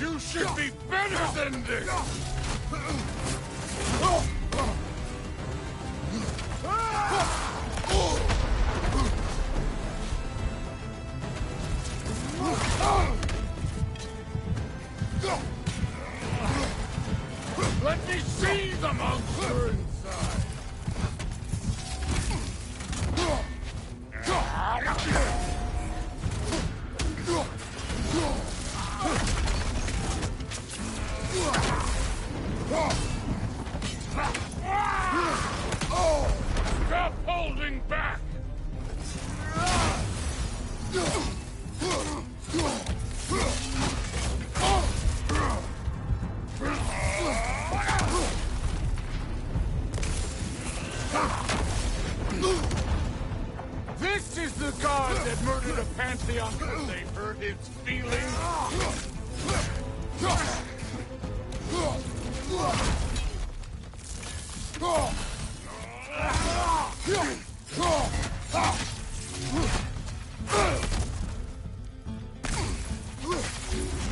You should be better than this! Let me see the monster inside! Stop holding back! This is the god that murdered a pantheon because they hurt his feelings.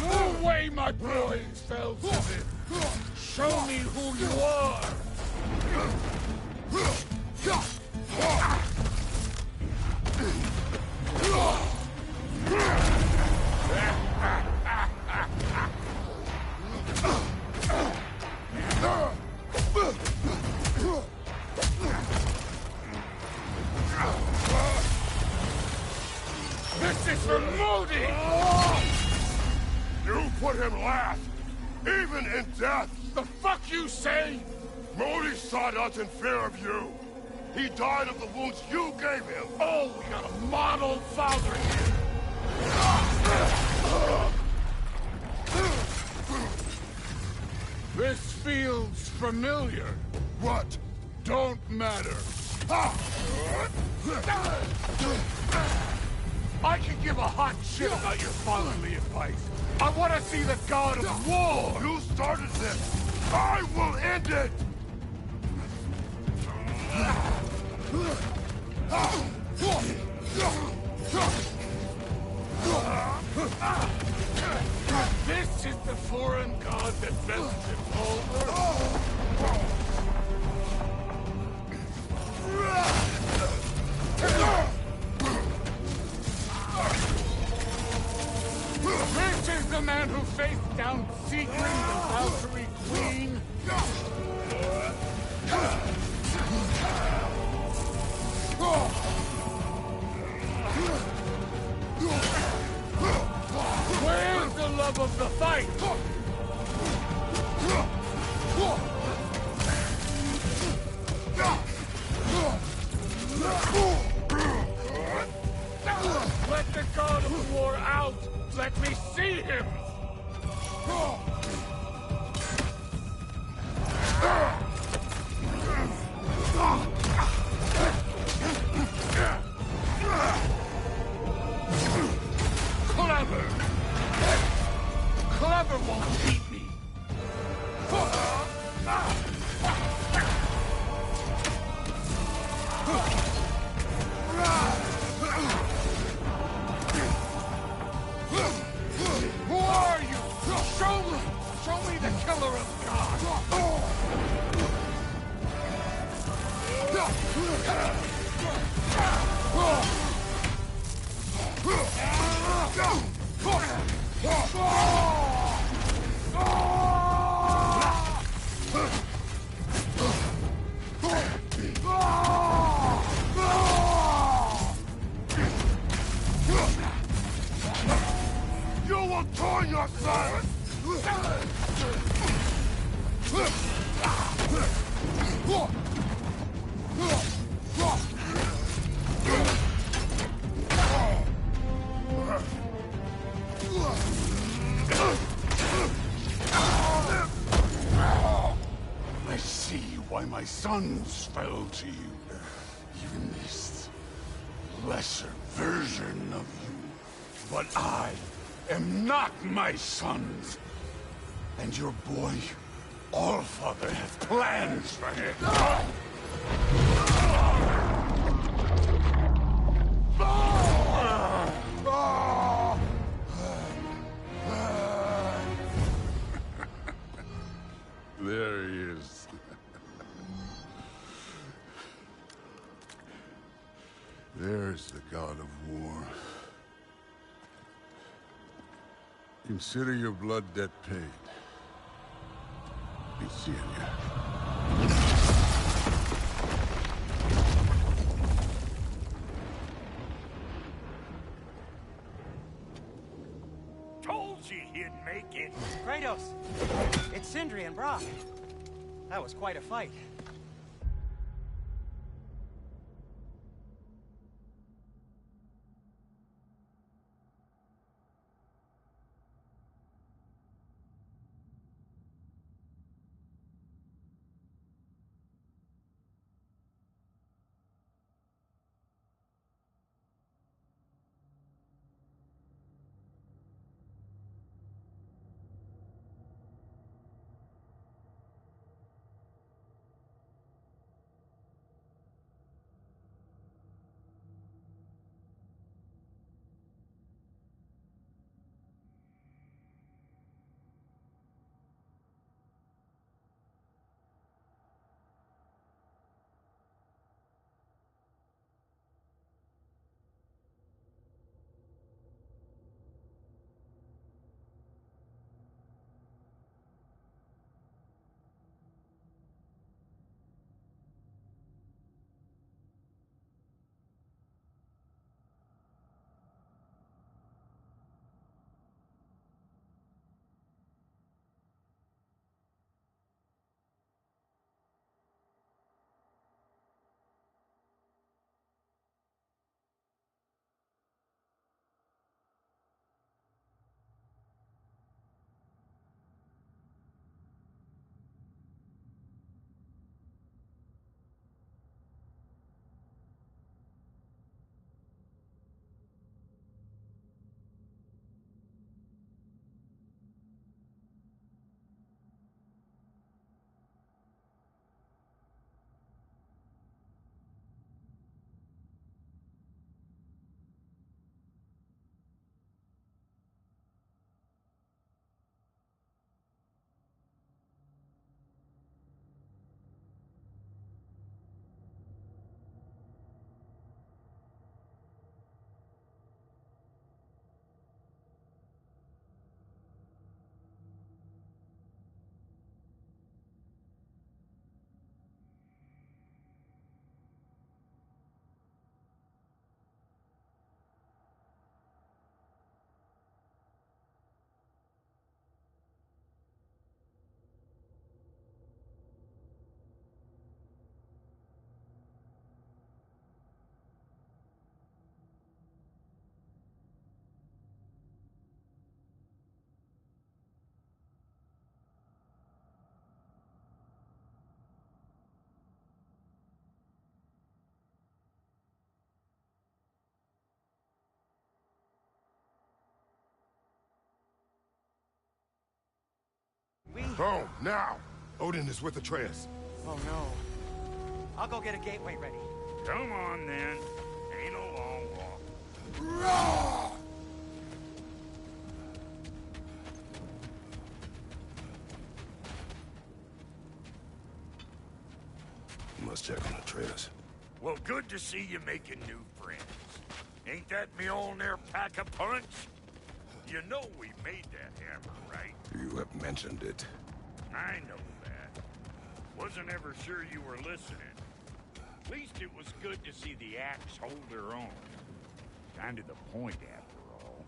No way my boys fell for this. Show me who you are. This is for Modi! You put him last, even in death! The fuck you say? Modi sought us in fear of you. He died of the wounds you gave him. Oh, we got a model father here. This feels familiar. What? Don't matter. I can give a hot shit about your fatherly advice. I want to see the god of war. You started this. I will end it. This is the foreign god that bent him over. This is the man who faced down Siegfried, the Valkyrie Queen. Where's the love of the fight? Let the god of war out! Let me see him! Clever! Clever won't beat me! Who are you? Show me the killer of God! You will turn yourself! I see why my sons fell to you. Even this lesser version of you. But I am not my sons. And your boy, Allfather, has plans for him. Consider your blood debt paid. Be seeing ya. Told you he'd make it. Kratos! It's Sindri and Brock. That was quite a fight. Home, now! Odin is with Atreus. Oh no. I'll go get a gateway ready. Come on, then. Ain't a long walk. Must check on Atreus. Well, good to see you making new friends. Ain't that Mjolnir pack a punch? You know we made that hammer, right? You have mentioned it. I know that. Wasn't ever sure you were listening. At least it was good to see the axe hold her own. Kind of the point, after all.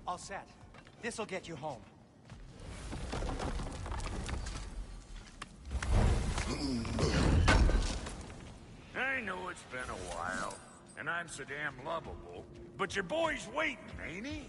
All set. This'll get you home. I know it's been a while, and I'm so damn lovable, but your boy's waiting, ain't he?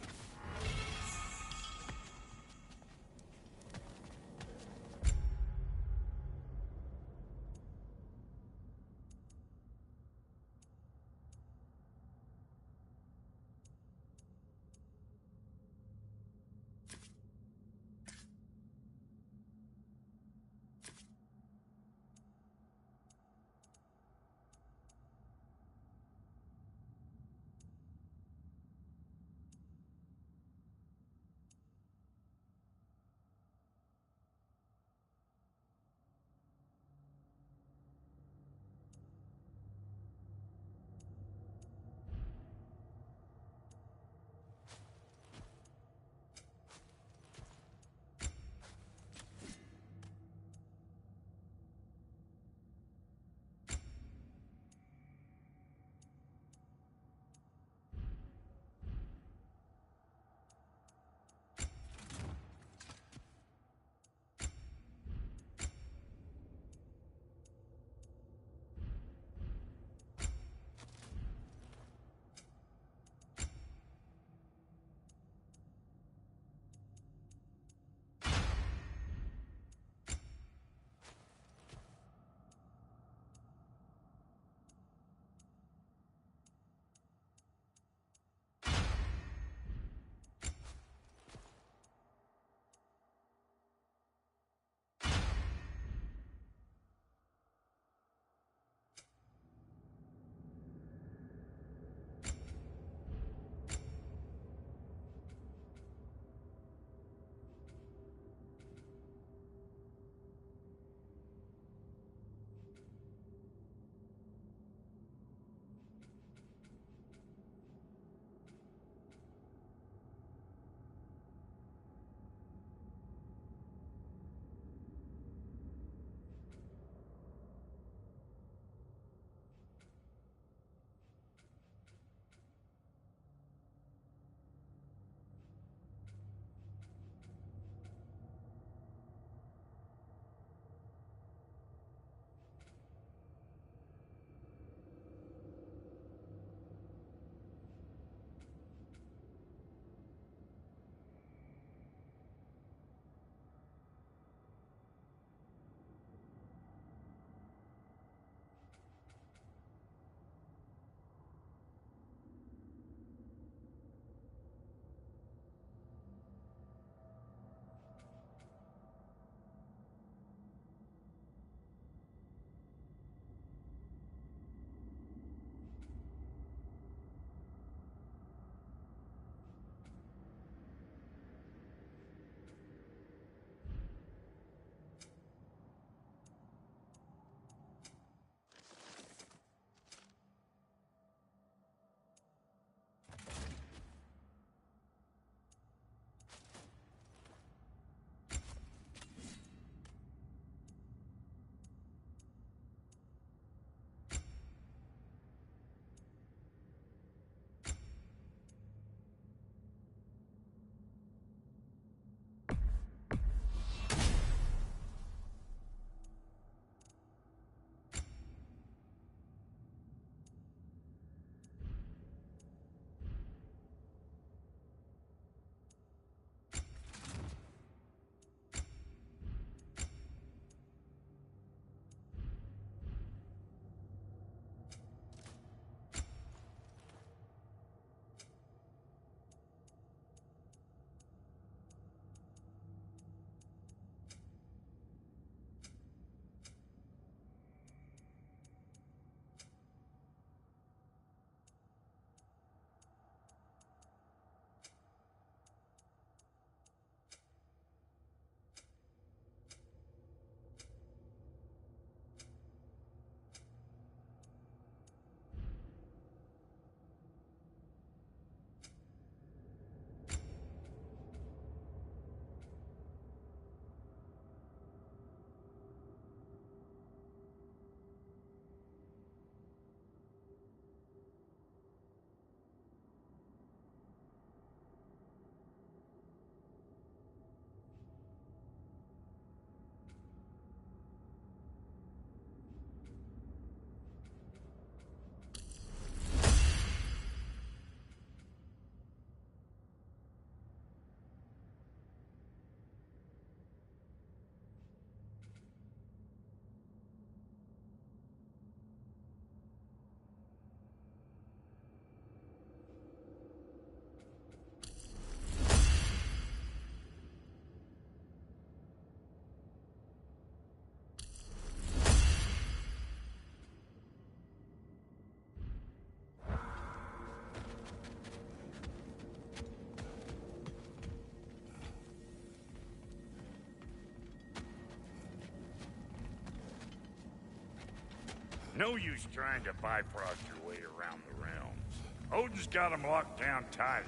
No use trying to bifrost your way around the realms. Odin's got them locked down tight.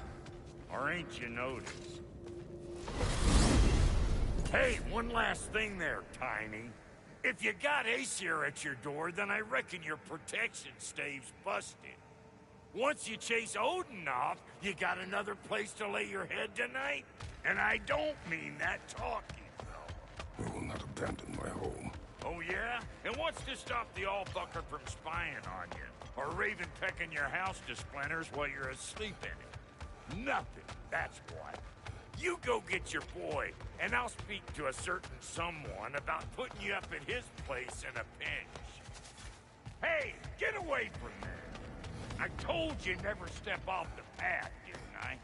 Or ain't you noticed? Hey, one last thing there, Tiny. If you got Aesir at your door, then I reckon your protection stave's busted. Once you chase Odin off, you got another place to lay your head tonight? And I don't mean that talking, though. I will not abandon my home. Oh, yeah? And what's to stop the all-fucker from spying on you? Or Raven pecking your house to splinters while you're asleep in it? Nothing, that's what. You go get your boy, and I'll speak to a certain someone about putting you up at his place in a pinch. Hey, get away from there! I told you never step off the path, didn't I?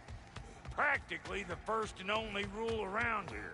Practically the first and only rule around here.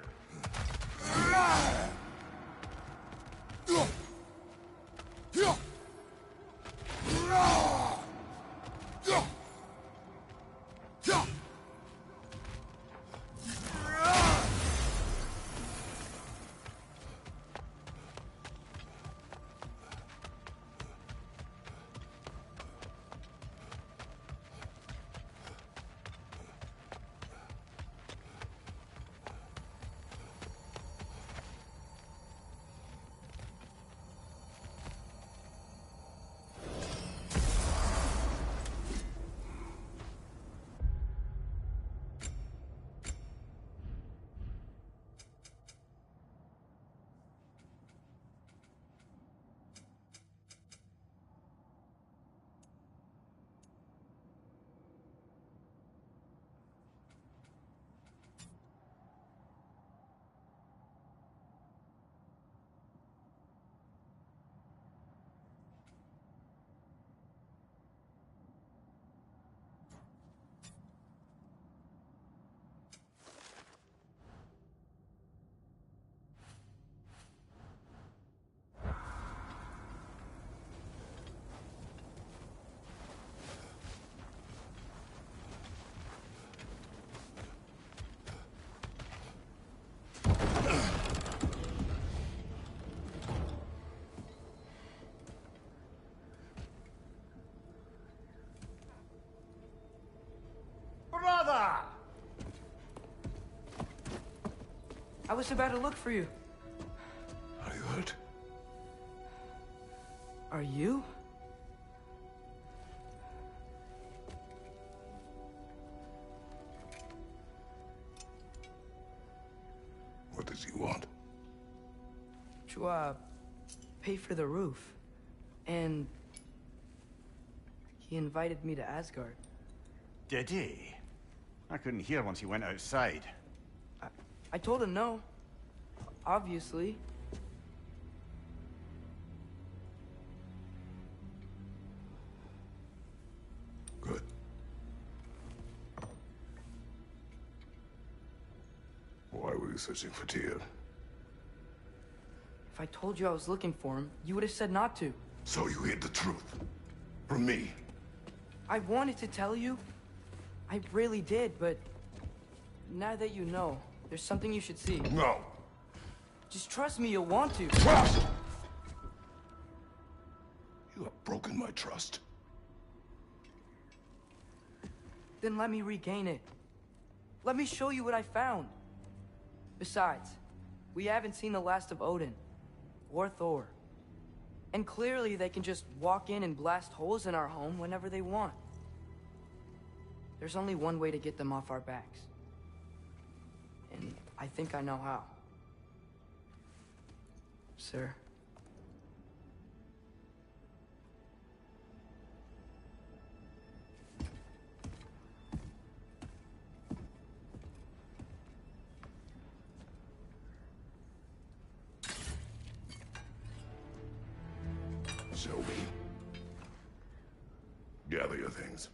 Brother! I was about to look for you. Are you hurt? Are you? What does he want? To, pay for the roof. And he invited me to Asgard. Did he? I couldn't hear once he went outside. I told him no. Obviously. Good. Why were you searching for Tyr? If I told you I was looking for him, you would have said not to. So you hid the truth. From me. I wanted to tell you. I really did, but now that you know, there's something you should see. No. Just trust me, you'll want to. Trust! You have broken my trust. Then let me regain it. Let me show you what I found. Besides, we haven't seen the last of Odin. Or Thor. And clearly they can just walk in and blast holes in our home whenever they want. There's only one way to get them off our backs. And I think I know how. Sir. Show me. Gather your things.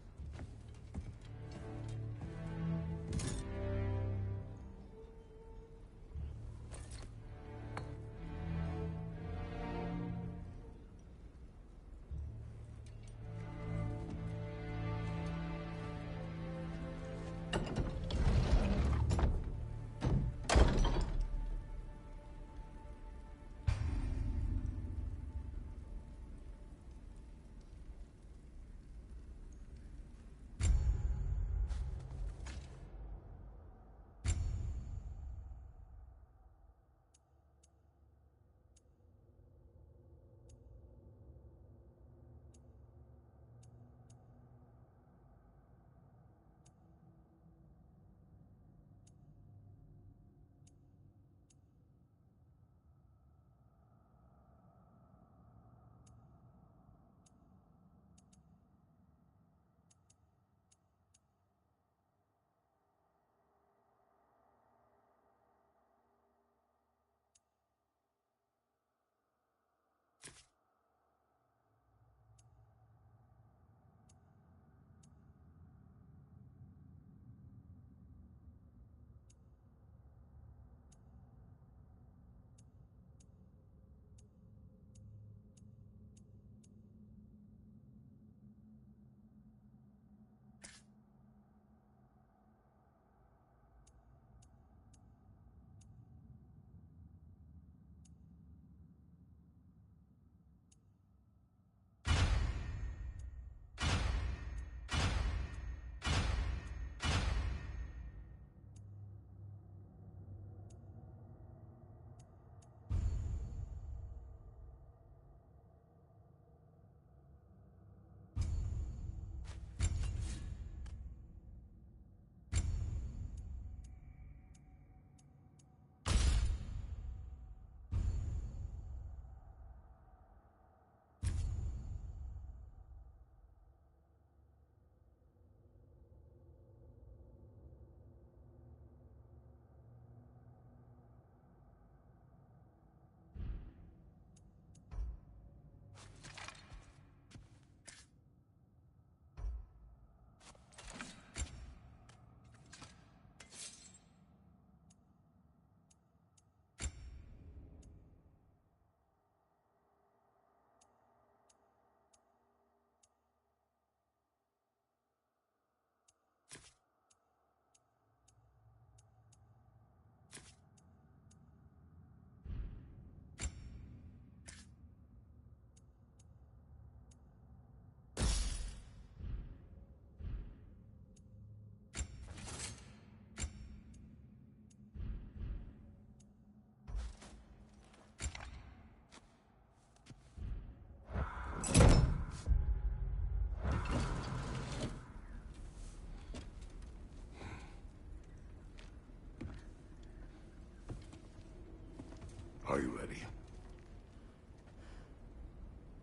Are you ready?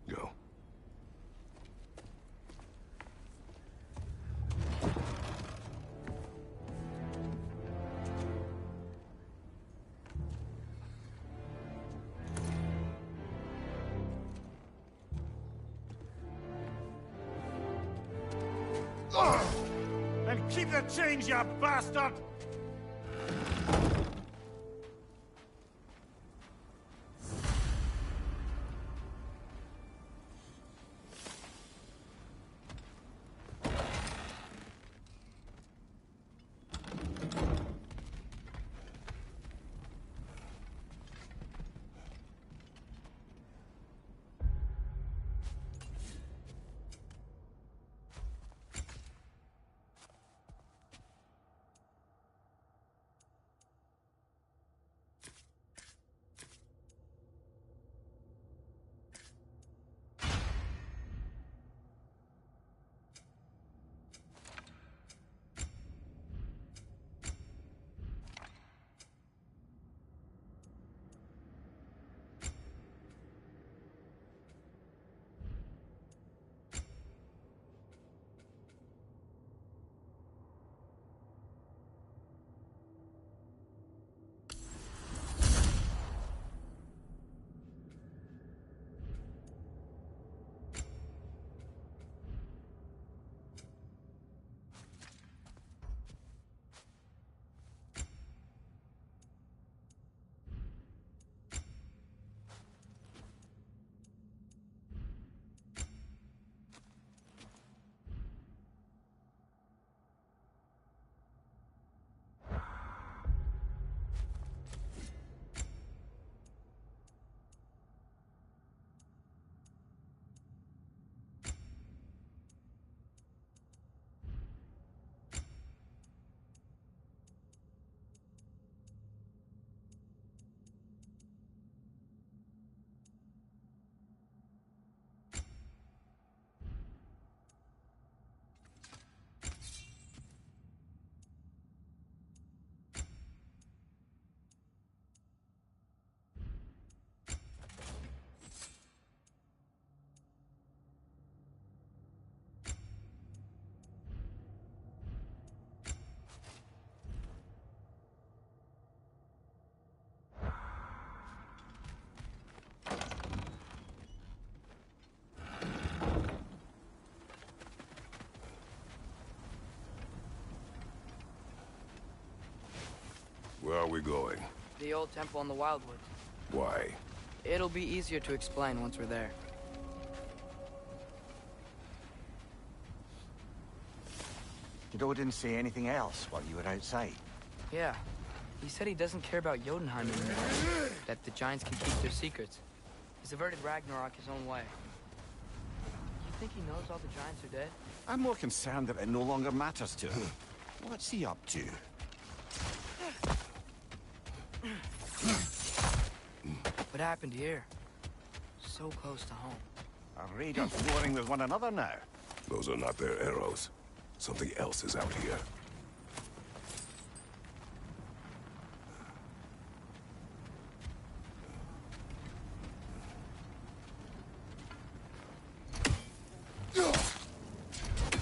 Go. And keep the change, you bastard! Where are we going? The old temple in the Wildwoods. Why? It'll be easier to explain once we're there. Did Odin say anything else while you were outside? Yeah. He said he doesn't care about Jotunheim anymore. That the giants can keep their secrets. He's averted Ragnarok his own way. You think he knows all the giants are dead? I'm more concerned that it no longer matters to him. What's he up to? What happened here? So close to home. Are raiders warring with one another now? Those are not their arrows. Something else is out here.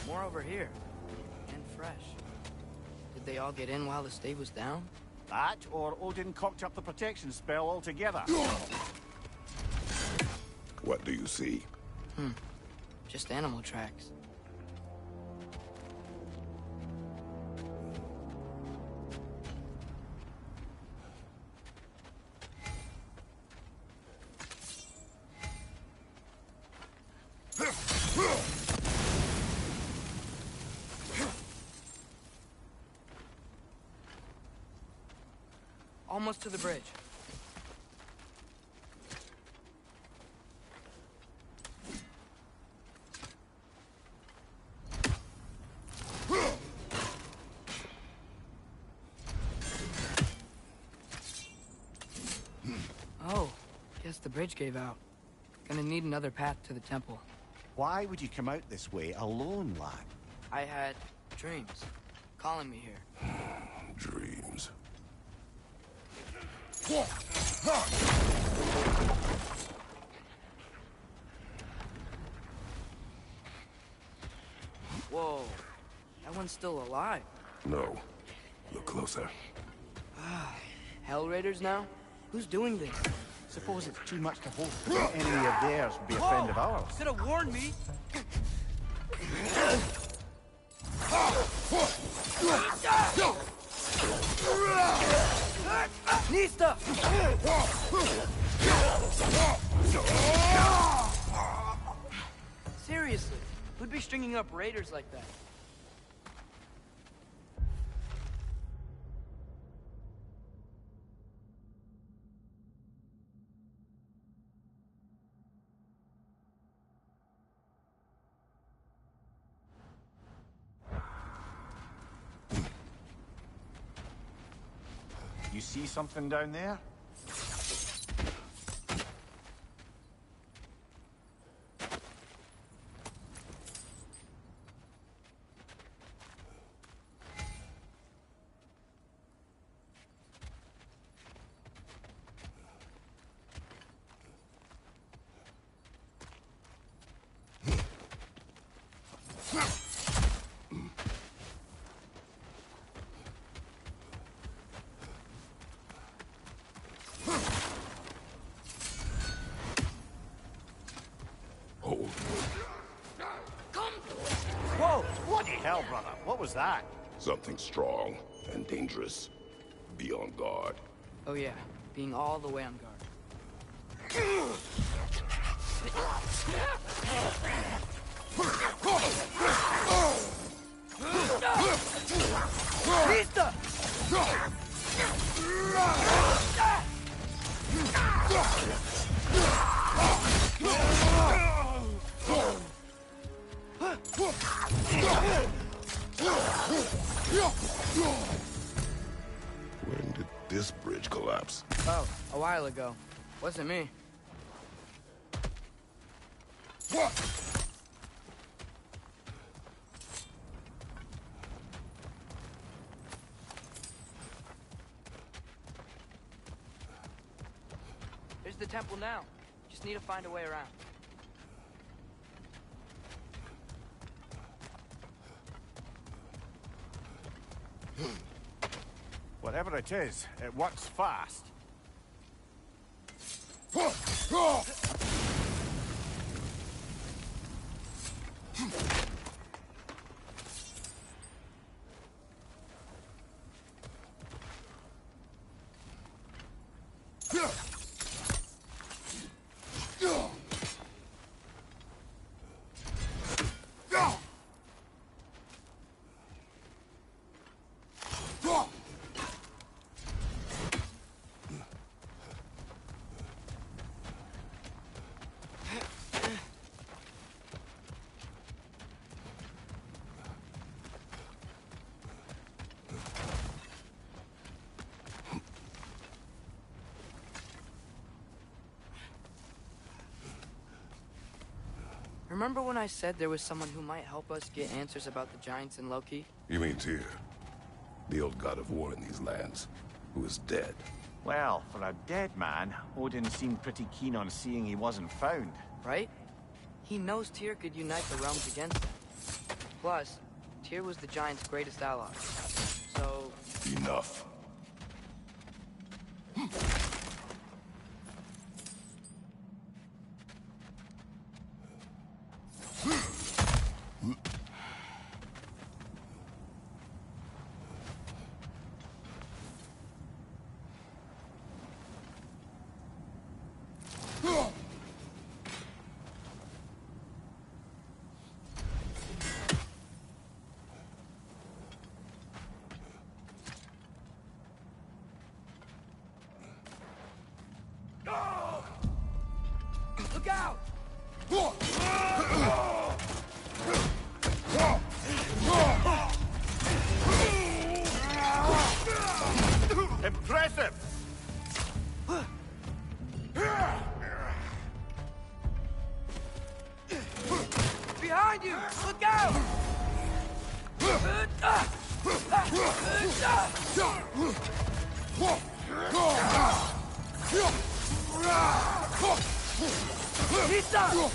More over here. And fresh. Did they all get in while the stave was down? That, or Odin cocked up the protection spell altogether. What do you see? Just animal tracks. Almost to the bridge. Oh, guess the bridge gave out. Gonna need another path to the temple. Why would you come out this way alone, lad? I had dreams calling me here. Dreams. anyone's still alive. No. Look closer. Hell Raiders now? Who's doing this? Suppose it's too much to hope that an enemy of theirs be a friend of ours. Could have warned me. Nista! Seriously, who'd be stringing up raiders like that? You see something down there? Whoa! Bloody hell, brother. What was that? Something strong and dangerous. Be on guard. Oh yeah, being all the way on guard. Nista! When did this bridge collapse? Oh, a while ago. Wasn't me. There's the temple now. Just need to find a way around. Whatever it is, it works fast. Remember when I said there was someone who might help us get answers about the giants in Loki? You mean Tyr? The old god of war in these lands, who is dead. Well, for a dead man, Odin seemed pretty keen on seeing he wasn't found. Right? He knows Tyr could unite the realms against them. Plus, Tyr was the giants' greatest ally. So... Enough. Look out! Impressive! Behind you! Look out! Nista!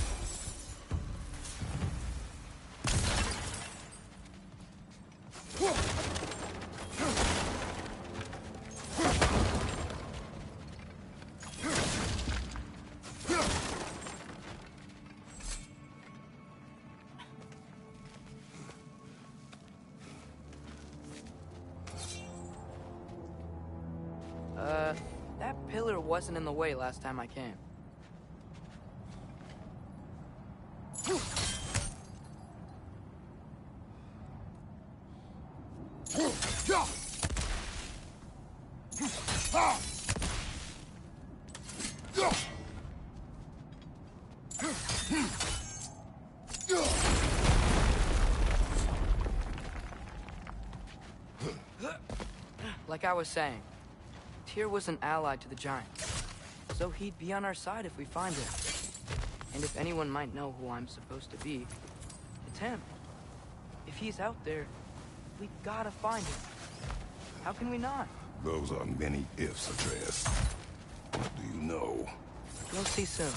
wasn't in the way last time I came. Like I was saying, Tyr was an ally to the Giants, so he'd be on our side if we find him. And if anyone might know who I'm supposed to be, it's him. If he's out there, we gotta find him. How can we not? Those are many ifs, Atreus. What do you know? You'll see soon.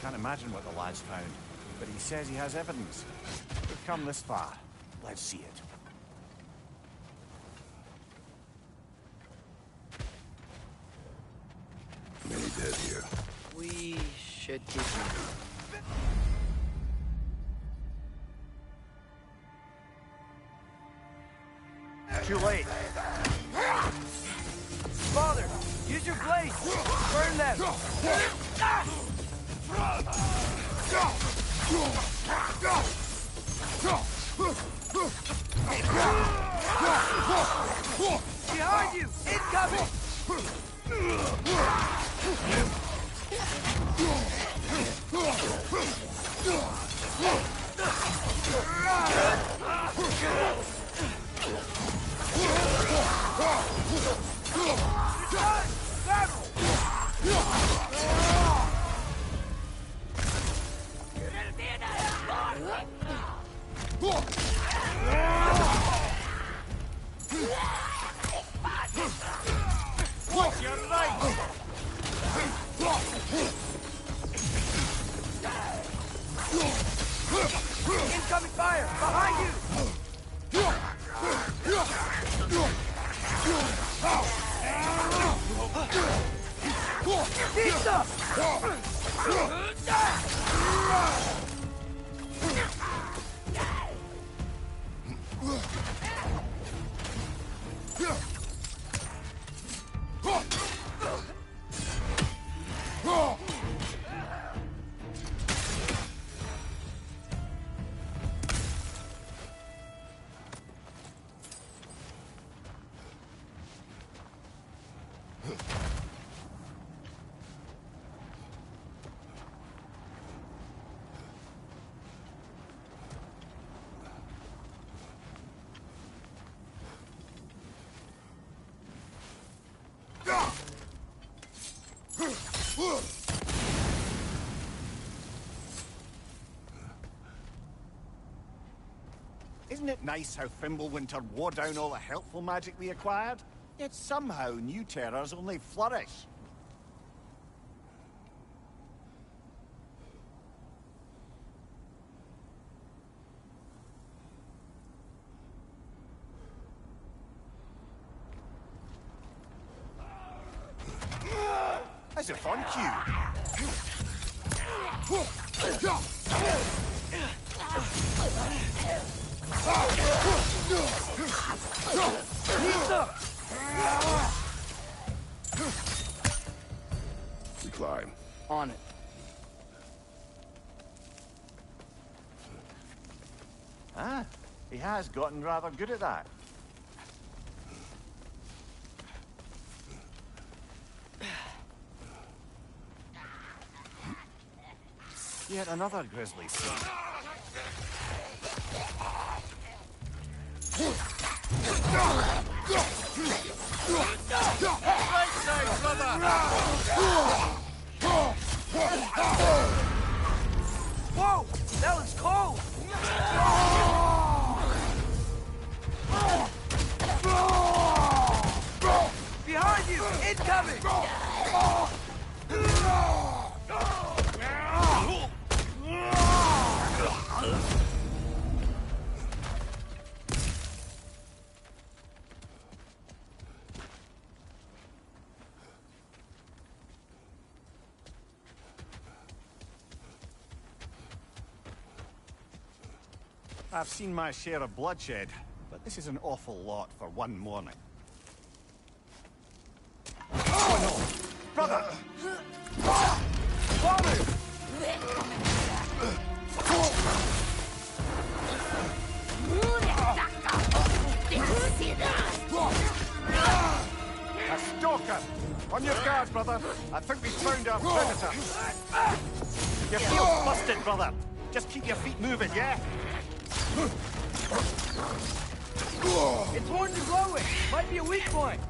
Can't imagine what the lad's found, but he says he has evidence. We've come this far. Let's see it. Many dead here. We should keep moving. Too late. Father, use your blade! Burn them! Behind you! Incoming! Incoming fire! Behind you! Pizza! Isn't it nice how Fimbulwinter wore down all the helpful magic we acquired? Yet somehow new terrors only flourish. That's a fun cue. We climb. On it. Ah, he has gotten rather good at that. Yet another grisly scene. have it! I've seen my share of bloodshed, but this is an awful lot for one morning. Oh no! Brother! Father! A stalker! On your guard, brother! I think we found our predator! You feel busted, brother! Just keep your feet moving, yeah? Its horns are glowing! Might be a weak point!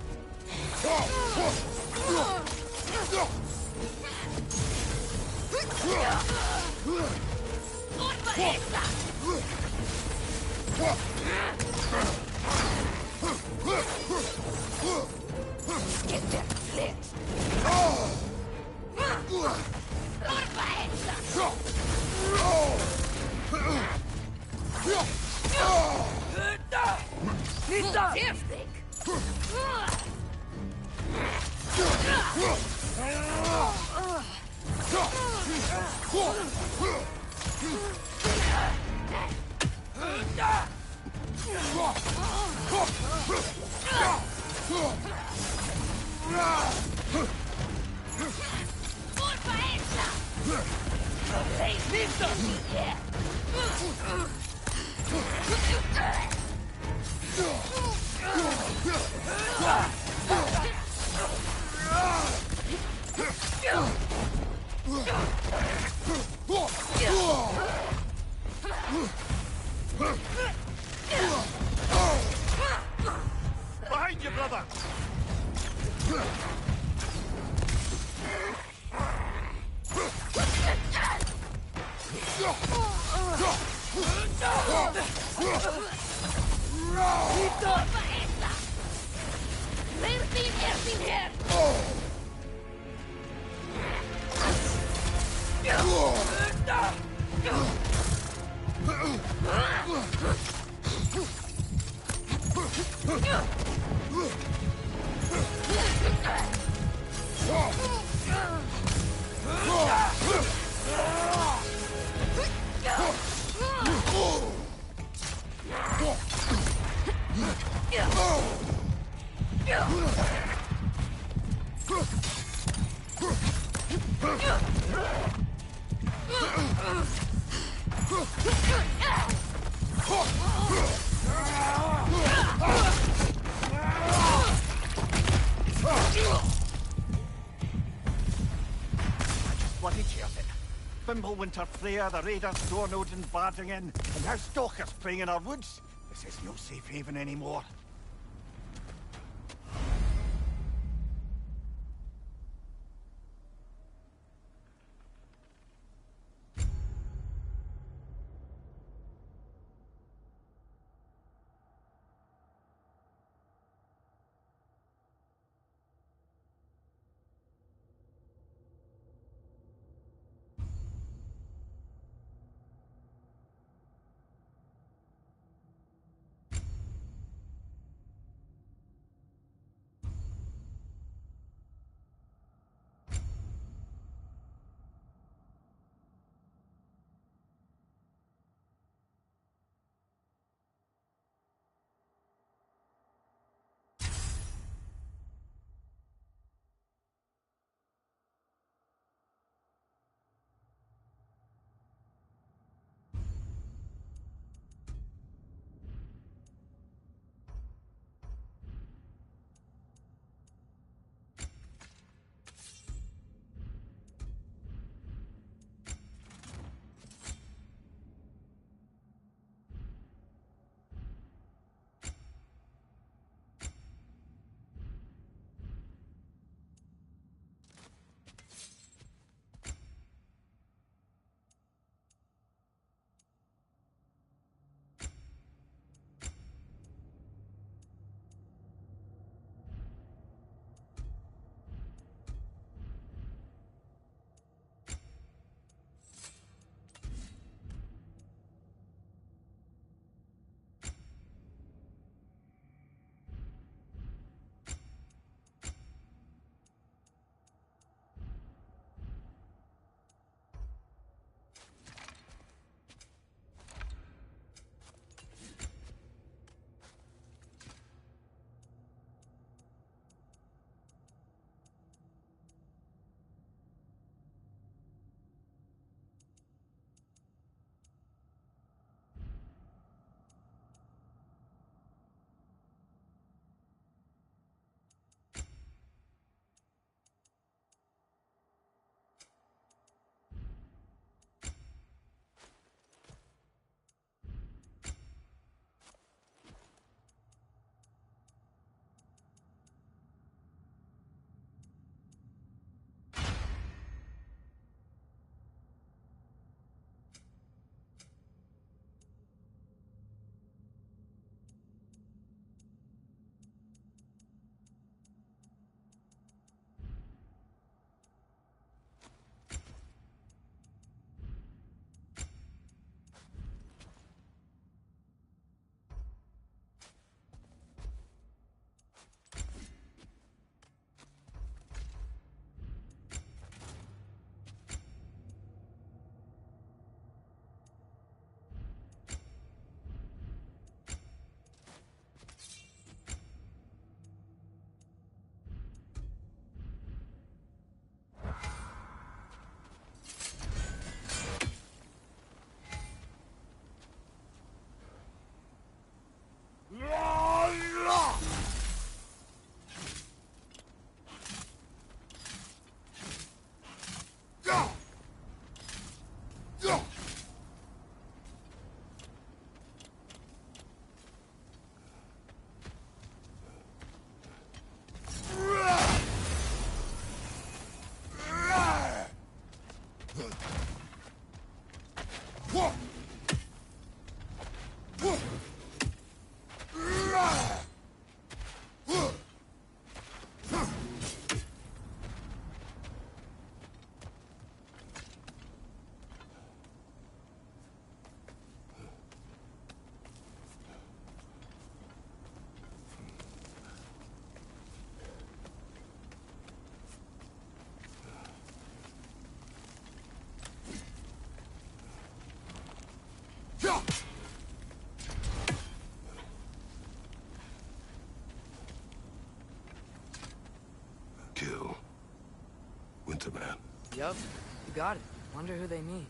Behind you, brother! Bloody chirping. Fimbulwinter Freya, the raiders, Dornod and Barding in, and now stalkers preying in our woods. This is no safe haven anymore. it, man. Yup, you got it. Wonder who they mean.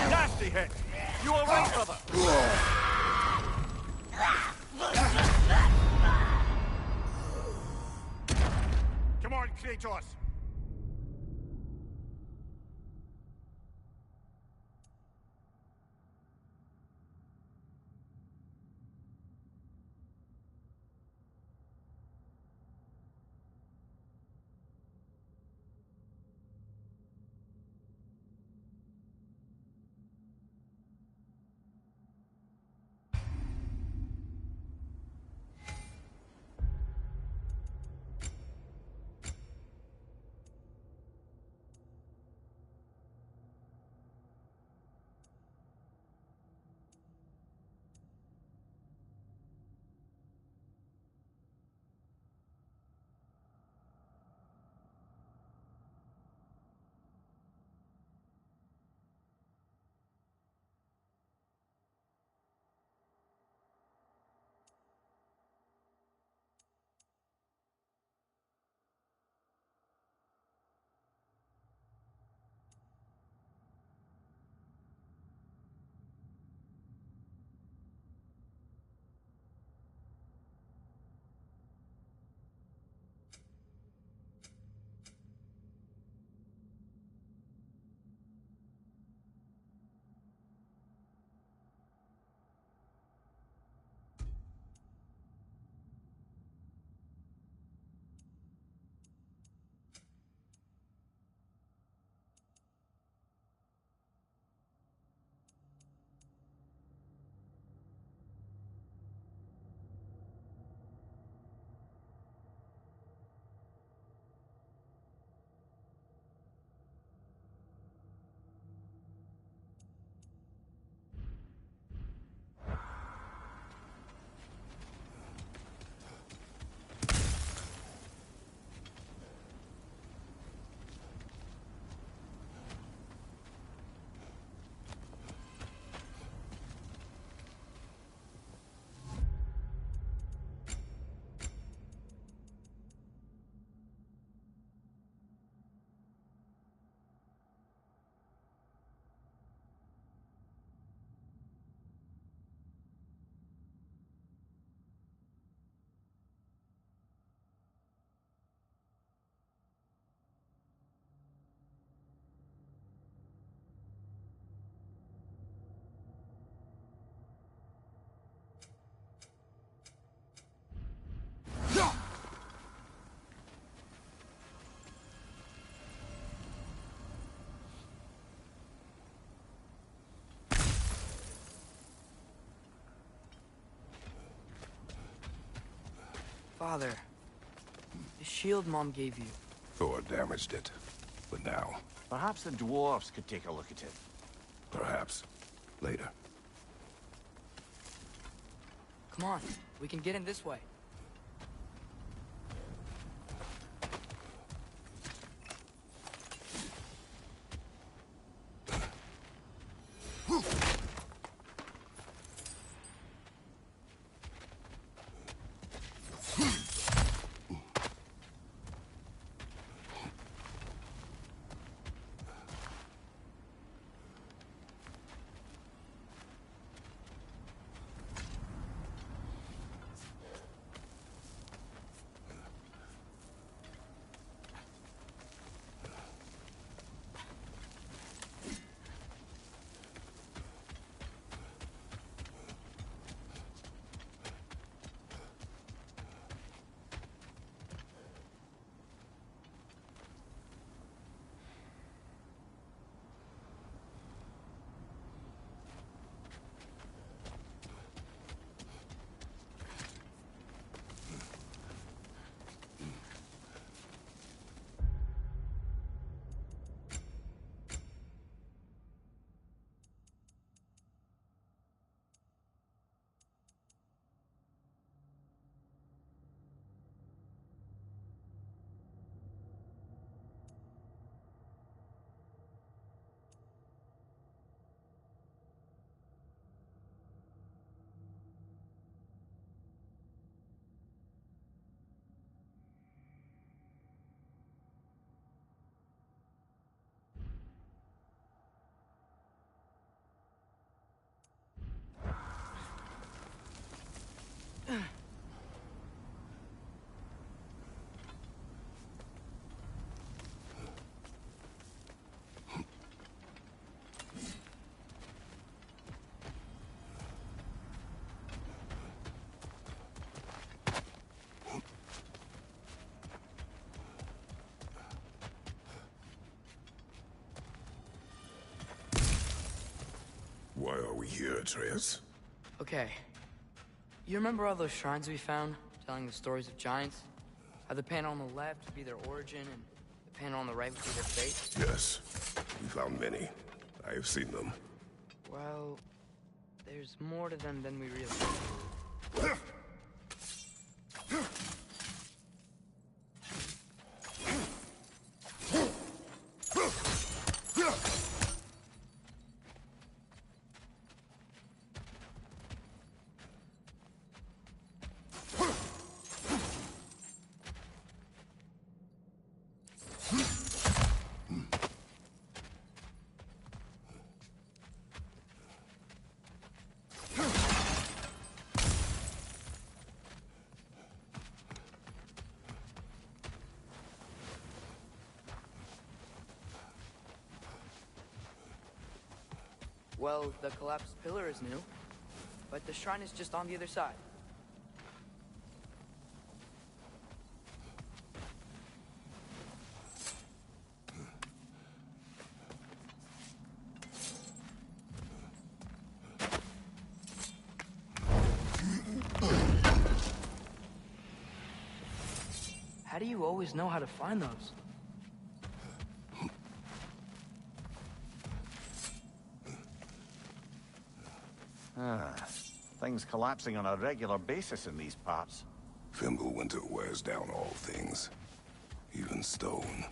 Nasty hit! You alright, brother? Come on, Kratos! Father, the shield Mom gave you. Thor damaged it. But now, Perhaps the dwarves could take a look at it. perhaps, later. Come on, we can get in this way. Why are we here, Atreus? Okay. You remember all those shrines we found, telling the stories of giants? How the panel on the left would be their origin, and the panel on the right would be their fate? Yes. We found many. I have seen them. Well, there's more to them than we realize. Well, the collapsed pillar is new, but the shrine is just on the other side. How do you always know how to find those? Things collapsing on a regular basis in these parts. Fimbulwinter wears down all things, even stone.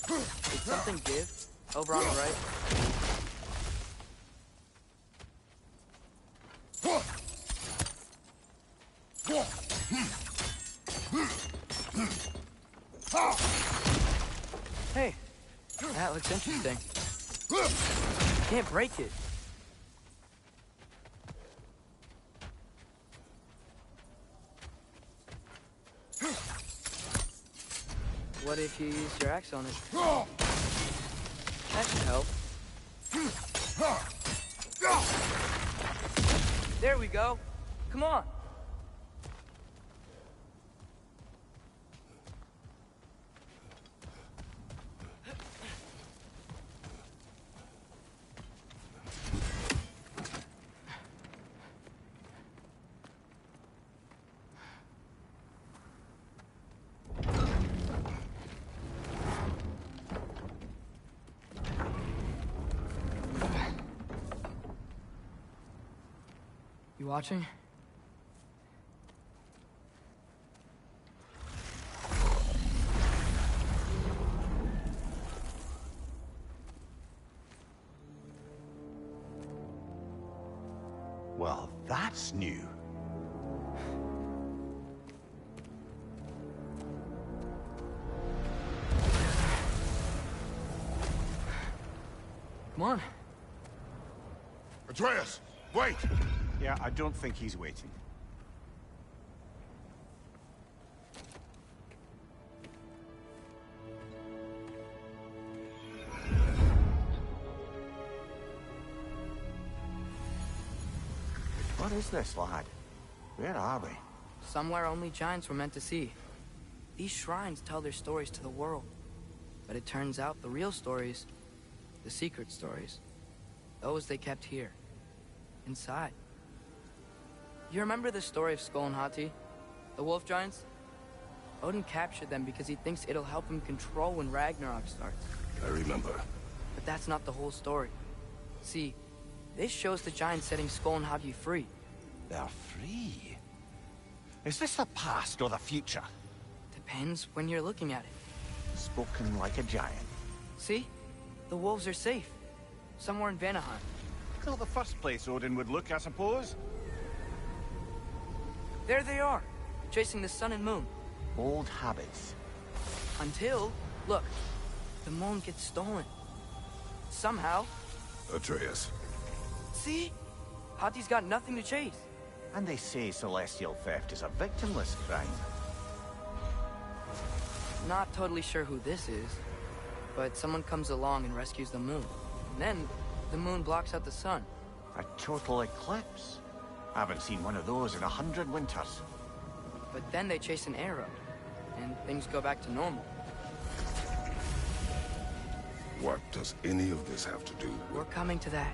Did something give? Over on the right? That looks interesting. Can't break it. What if you used your axe on it? That should help. There we go. Come on. You watching? Well, that's new. Come on. Atreus, wait! Yeah, I don't think he's waiting. What is this, lad? Where are we? Somewhere only giants were meant to see. These shrines tell their stories to the world. But it turns out the real stories, the secret stories, those they kept here, inside. You remember the story of Skull and Hati? The wolf giants? Odin captured them because he thinks it'll help him control when Ragnarok starts. I remember. But that's not the whole story. See, this shows the giants setting Skull and Hati free. They're free. Is this the past or the future? Depends when you're looking at it. Spoken like a giant. See? The wolves are safe. Somewhere in Vanaheim. Not the first place Odin would look, I suppose. There they are, chasing the sun and moon. Old habits. Until, look, the moon gets stolen. Somehow. Atreus. See? Hati's got nothing to chase. And they say celestial theft is a victimless crime. Not totally sure who this is, but someone comes along and rescues the moon. And then, the moon blocks out the sun. A total eclipse. I haven't seen one of those in 100 winters. But then they chase an arrow, and things go back to normal. What does any of this have to do We're with... coming to that.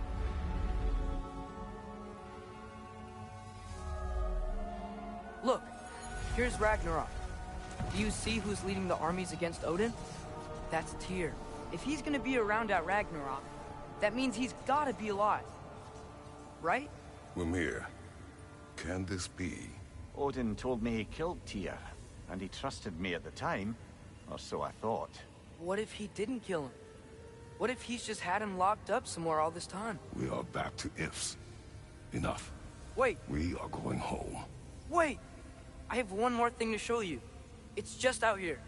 Look, here's Ragnarok. Do you see who's leading the armies against Odin? That's Tyr. If he's gonna be around at Ragnarok, that means he's gotta be alive. Right? Mimir, can this be? Odin told me he killed Tyr, and he trusted me at the time, or so I thought. What if he didn't kill him? What if he's just had him locked up somewhere all this time? We are back to ifs. Enough. Wait, We are going home. wait! I have one more thing to show you. It's just out here.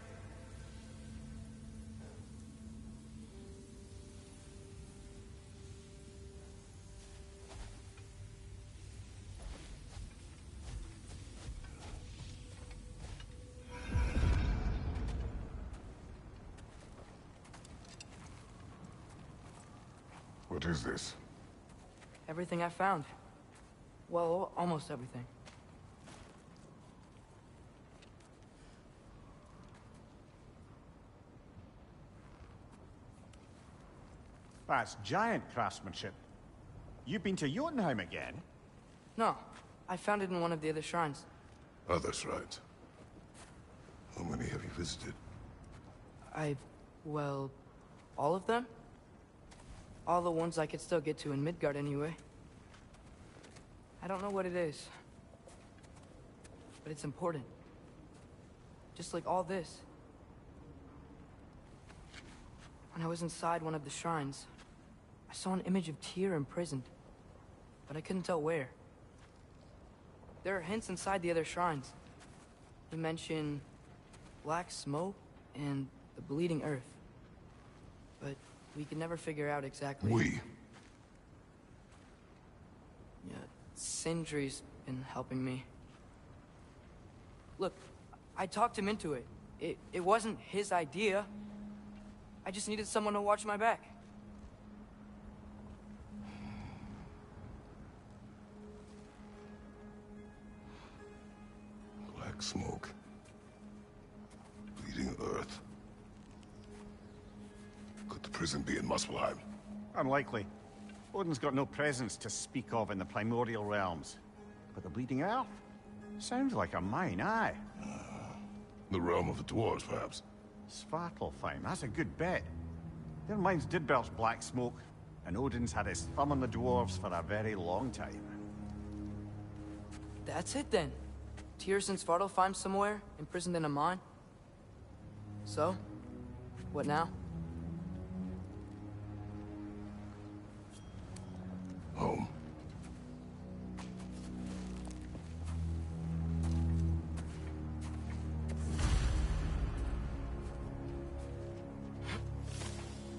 What is this? Everything I found. Well, almost everything. That's giant craftsmanship. You've been to Jotunheim again? No, I found it in one of the other shrines. Other shrines. How many have you visited? Well, all of them? All the ones I could still get to in Midgard anyway. I don't know what it is. But it's important. Just like all this. When I was inside one of the shrines, I saw an image of Tyr imprisoned. But I couldn't tell where. There are hints inside the other shrines. They mention black smoke and the bleeding earth. But we could never figure out exactly... We? Yeah, Sindri's been helping me. Look, I talked him into it. It wasn't his idea. I just needed someone to watch my back. Black smoke. Bleeding earth. Could the prison be in Muspelheim? Unlikely. Odin's got no presence to speak of in the primordial realms. But the bleeding earth? Sounds like a mine, aye. The realm of the dwarves, perhaps? Svartalfheim, that's a good bet. Their mines did belch black smoke, and Odin's had his thumb on the dwarves for a very long time. That's it then. Tyr's in Svartalfheim somewhere, imprisoned in a mine. So, what now? Home.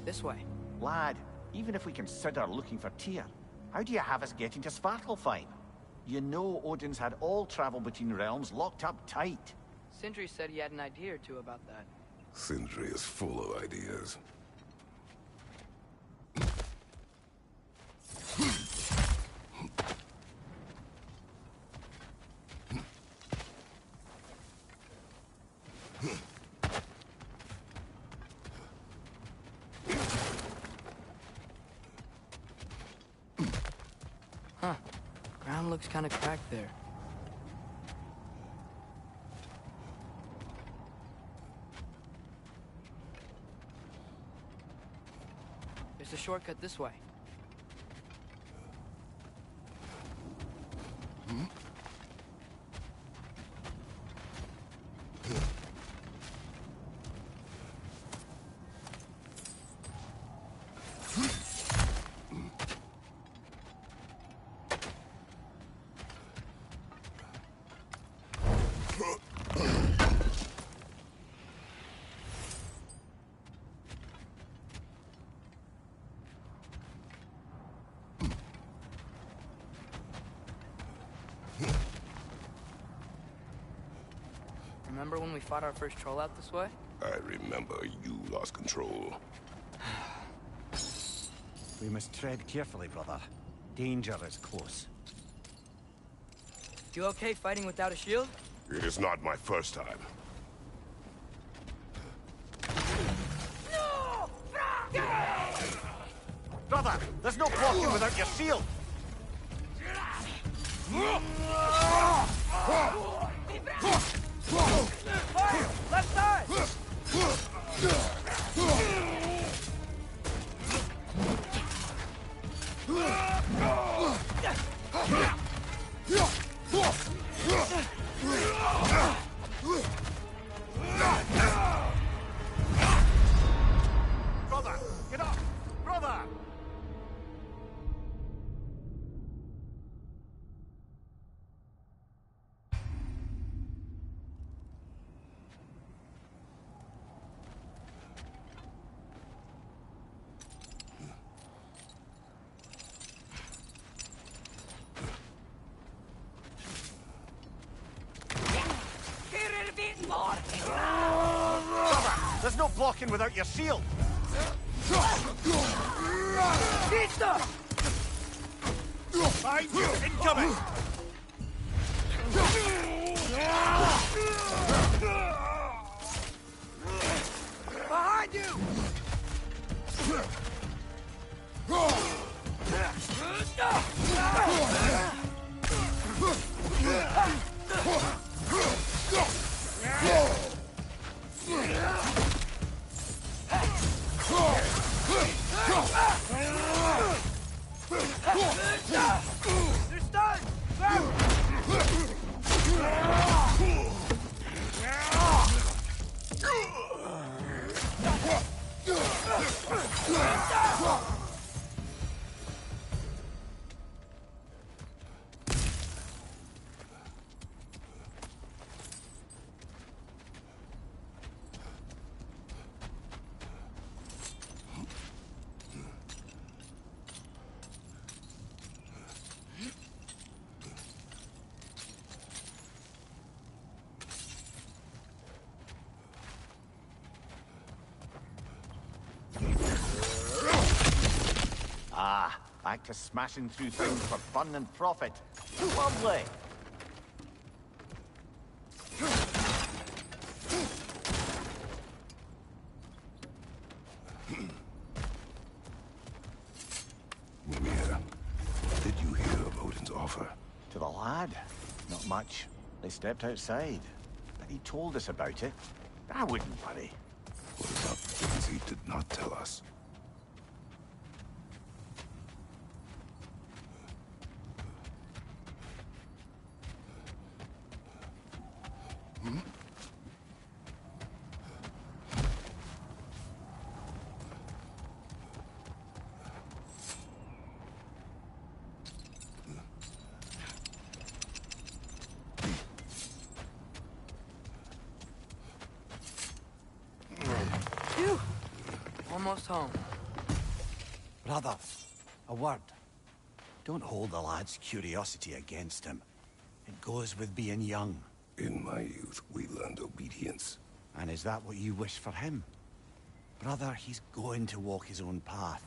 This way. Lad, even if we consider looking for Tyr, how do you have us getting to Svartalfheim? You know Odin's had all travel between realms locked up tight. Sindri said he had an idea or two about that. Sindri is full of ideas. Huh. Ground looks kind of cracked there. There's a shortcut this way. Remember when we fought our first troll out this way? I remember you lost control. We must tread carefully, brother. Danger is close. You okay fighting without a shield? It is not my first time. Brother, there's no blocking without your shield! Fire! Left side! Brother, get up! Brother! There's no blocking without your shield! Pizza! Find you! Incoming! Behind you! They're stunned! Ah, back to smashing through things for fun and profit. Lovely. Mimir, what did you hear of Odin's offer? To the lad? Not much. They stepped outside. But he told us about it. I wouldn't worry. What about things he did not tell us? Phew! Almost home. Brother, a word. Don't hold the lad's curiosity against him. It goes with being young. In my youth, we learned obedience. And is that what you wish for him? Brother, he's going to walk his own path.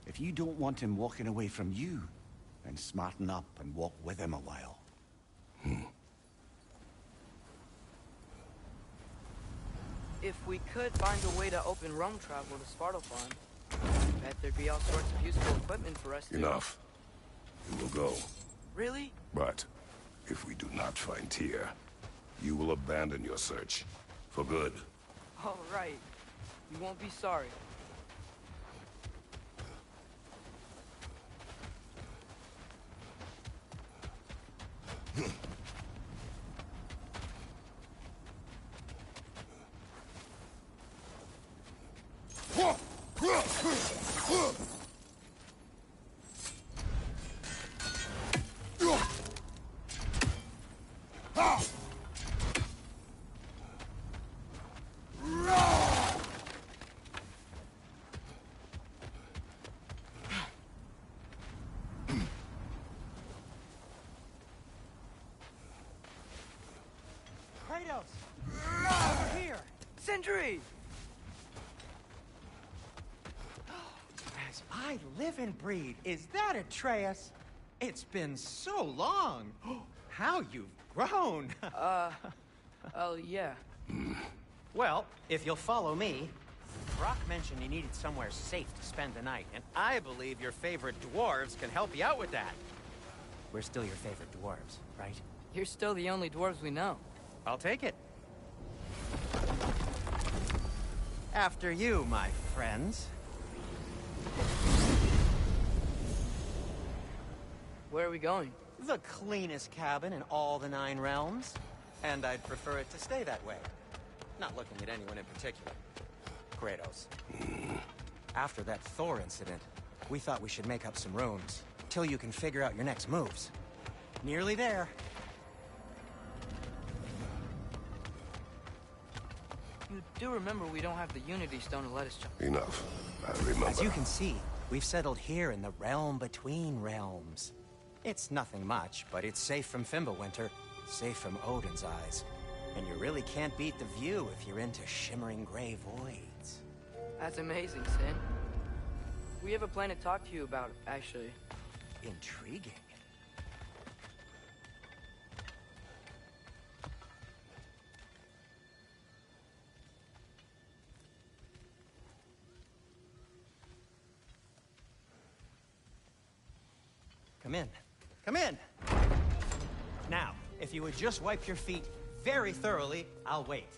If you don't want him walking away from you, then smarten up and walk with him a while. If we could find a way to open realm travel to Svartalfheim, I bet there'd be all sorts of useful equipment for us to... Enough. We will go. Really? But if we do not find Tyr, you will abandon your search. For good. All right. You won't be sorry. Kratos! Over here! Sentry! As I live and breathe, is that Atreus? It's been so long. How you've grown. Oh, yeah. Well, if you'll follow me, Brock mentioned you needed somewhere safe to spend the night, and I believe your favorite dwarves can help you out with that. We're still your favorite dwarves, right? You're still the only dwarves we know. I'll take it. After you, my friends. Where are we going? The cleanest cabin in all the 9 realms. And I'd prefer it to stay that way. Not looking at anyone in particular. Kratos. After that Thor incident, we thought we should make up some rooms, till you can figure out your next moves. Nearly there. You do remember we don't have the Unity Stone to let us jump. Enough. I remember. As you can see, we've settled here in the realm between realms. It's nothing much, but it's safe from Fimbulwinter, safe from Odin's eyes. And you really can't beat the view if you're into shimmering gray voids. That's amazing, Sin. We have a plan to talk to you about, actually. Intriguing. Come in. Come in! Now, if you would just wipe your feet very thoroughly, I'll wait.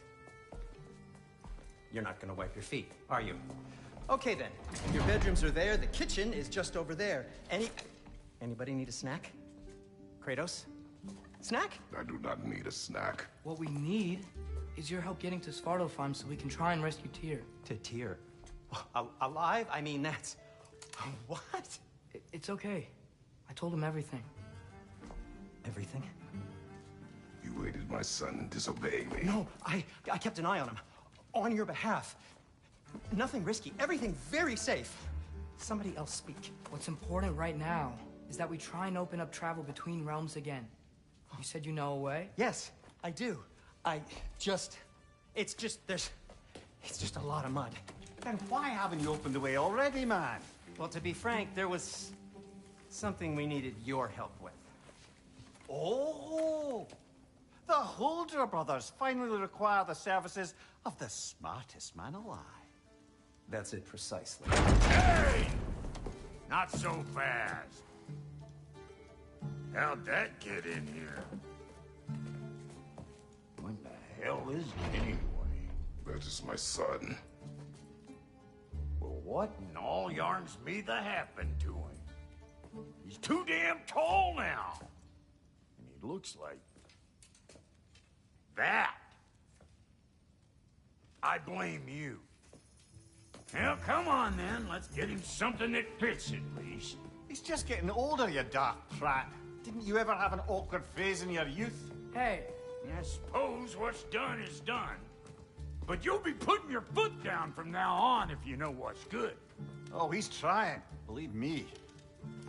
You're not gonna wipe your feet, are you? Okay then. Your bedrooms are there, the kitchen is just over there. Anybody need a snack? Kratos? Snack? I do not need a snack. What we need is your help getting to Svartalfheim so we can try and rescue Tyr. To Tyr? Alive? I mean, that's... What? It's okay. I told him everything. Everything? You aided my son in disobeying me. No, I kept an eye on him. On your behalf. Nothing risky. Everything very safe. Somebody else speak. What's important right now is that we try and open up travel between realms again. You said you know a way? Yes, I do. It's just a lot of mud. Then why haven't you opened the way already, man? Well, to be frank, there was something we needed your help with. Oh! The Holder brothers finally require the services of the smartest man alive. That's it precisely. Hey! Not so fast. How'd that get in here? What the hell is it anyway? That is my son. Well, what in all yarns me that happened to him? He's too damn tall now. And he looks like... that. I blame you. Well, come on then. Let's get him something that fits at least. He's just getting older, you dark prat. Didn't you ever have an awkward phase in your youth? Hey, I suppose what's done is done. But you'll be putting your foot down from now on if you know what's good. Oh, he's trying. Believe me.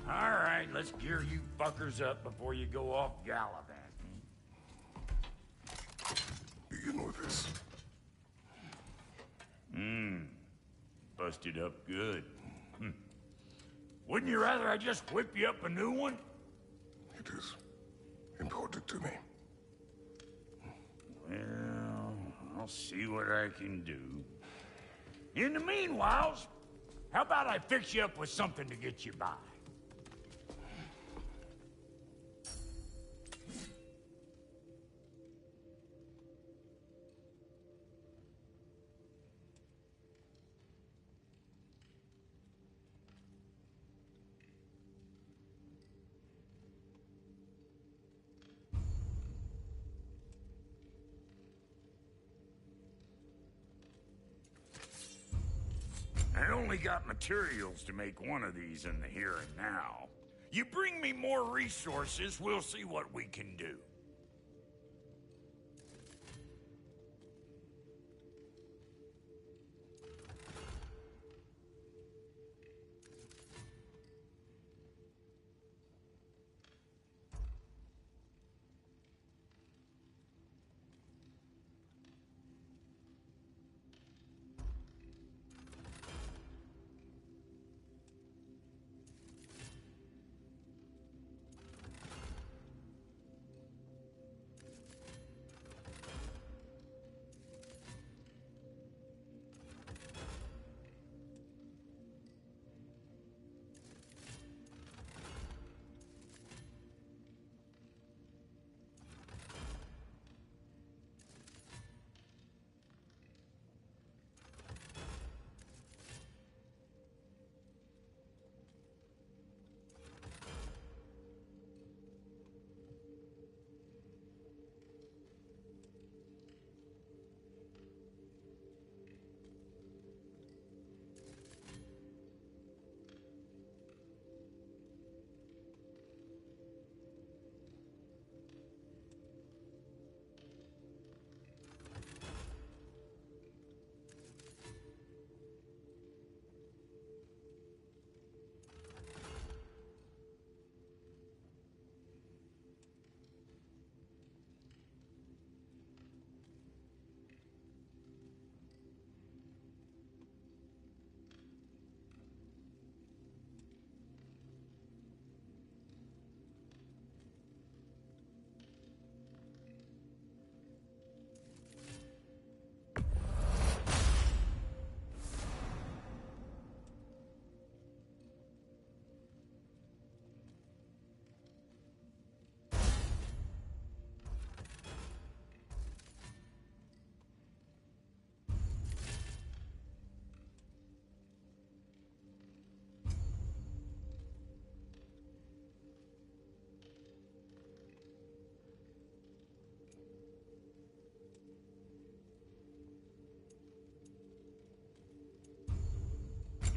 All right, let's gear you fuckers up before you go off gallivanting. Begin with this. Busted up good. Wouldn't you rather I just whip you up a new one? It is important to me. Well, I'll see what I can do. In the meanwhile, how about I fix you up with something to get you by? I only got materials to make one of these in the here and now. You bring me more resources, we'll see what we can do.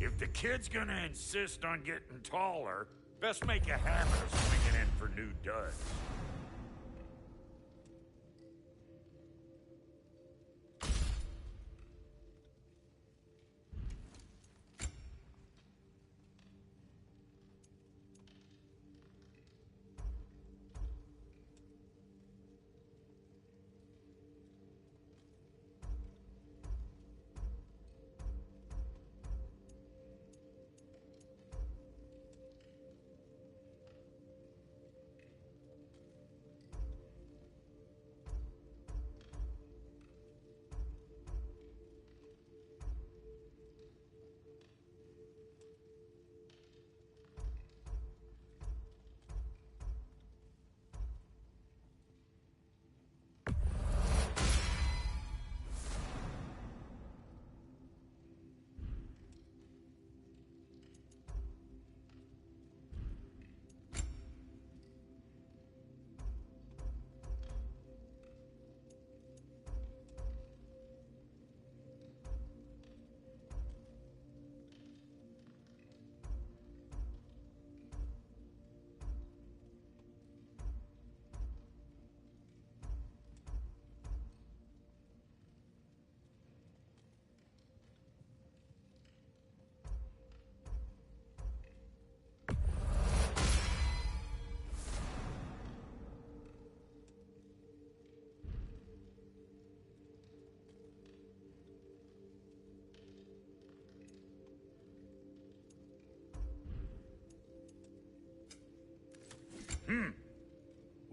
If the kid's gonna insist on getting taller, best make a habit of swinging in for new duds.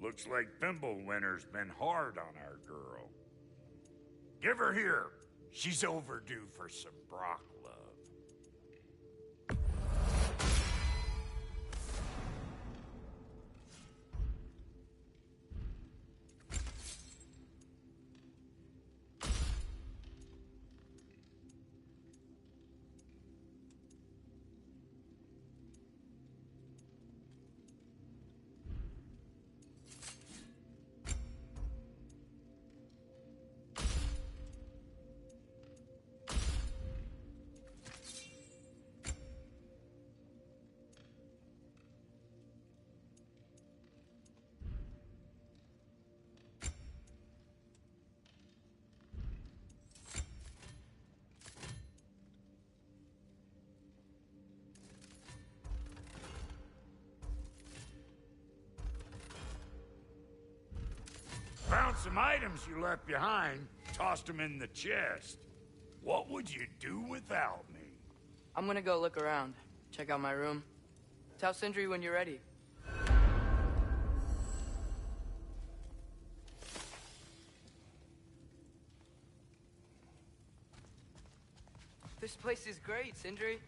Looks like Fimbulwinter's been hard on our girl. Give her here. She's overdue for some Brock love. Found some items you left behind, tossed them in the chest. What would you do without me? I'm gonna go look around. Check out my room. Tell Sindri when you're ready. This place is great, Sindri.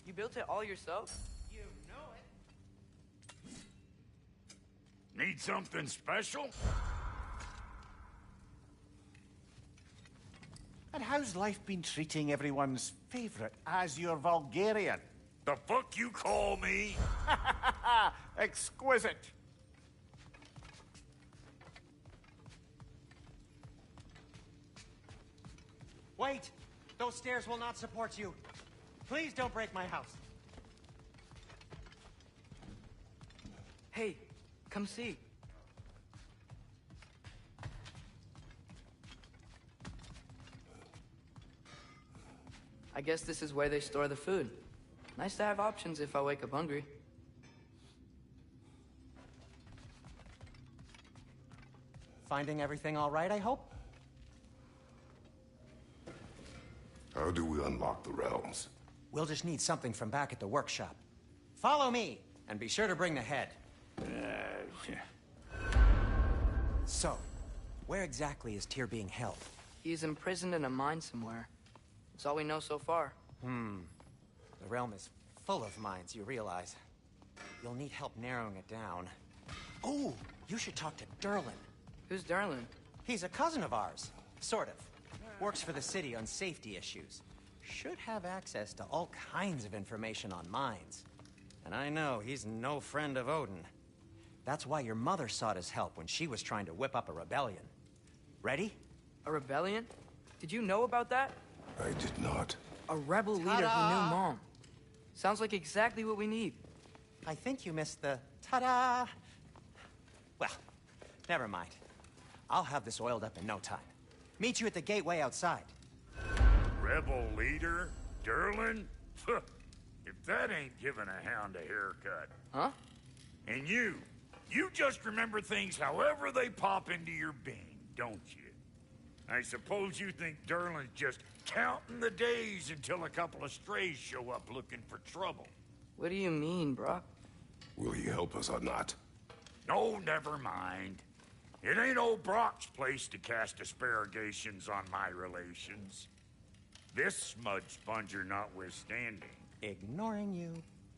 You built it all yourself? You know it. Need something special? And how's life been treating everyone's favorite Azure Vulgarian? The fuck you call me? Exquisite. Wait! Those stairs will not support you. Please don't break my house. Hey, come see. I guess this is where they store the food. Nice to have options if I wake up hungry. Finding everything all right, I hope? How do we unlock the realms? We'll just need something from back at the workshop. Follow me, and be sure to bring the head. So, where exactly is Tyr being held? He's imprisoned in a mine somewhere. That's all we know so far. The realm is full of mines, you realize. You'll need help narrowing it down. Oh, you should talk to Durlin. Who's Darlin? He's a cousin of ours. Sort of. Works for the city on safety issues. Should have access to all kinds of information on mines. And I know he's no friend of Odin. That's why your mother sought his help when she was trying to whip up a rebellion. Ready? A rebellion? Did you know about that? I did not. A rebel leader who knew Mom. Sounds like exactly what we need. I think you missed the ta-da. Well, never mind. I'll have this oiled up in no time. Meet you at the gateway outside. Rebel leader? Durlin? If that ain't giving a hound a haircut. Huh? And you just remember things however they pop into your being, don't you? I suppose you think Durlin's just counting the days until a couple of strays show up looking for trouble. What do you mean, Brock? Will he help us or not? No, never mind. It ain't old Brock's place to cast asparagations on my relations. This smudge sponger notwithstanding. Ignoring you.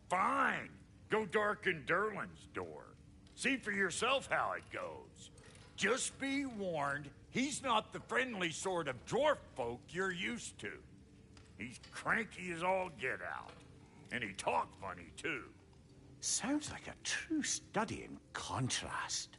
Fine. Go darken Durlin's door. See for yourself how it goes. Just be warned, he's not the friendly sort of dwarf folk you're used to. He's cranky as all get out. And he talk funny, too. Sounds like a true study in contrast.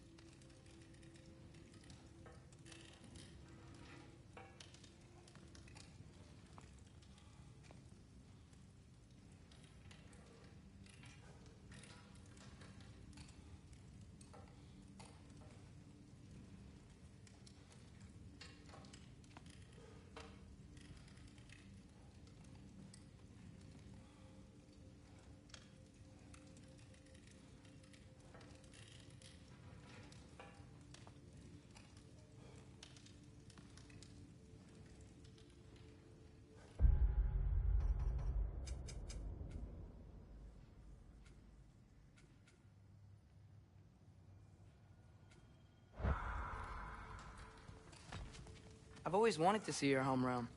I've always wanted to see your home realm.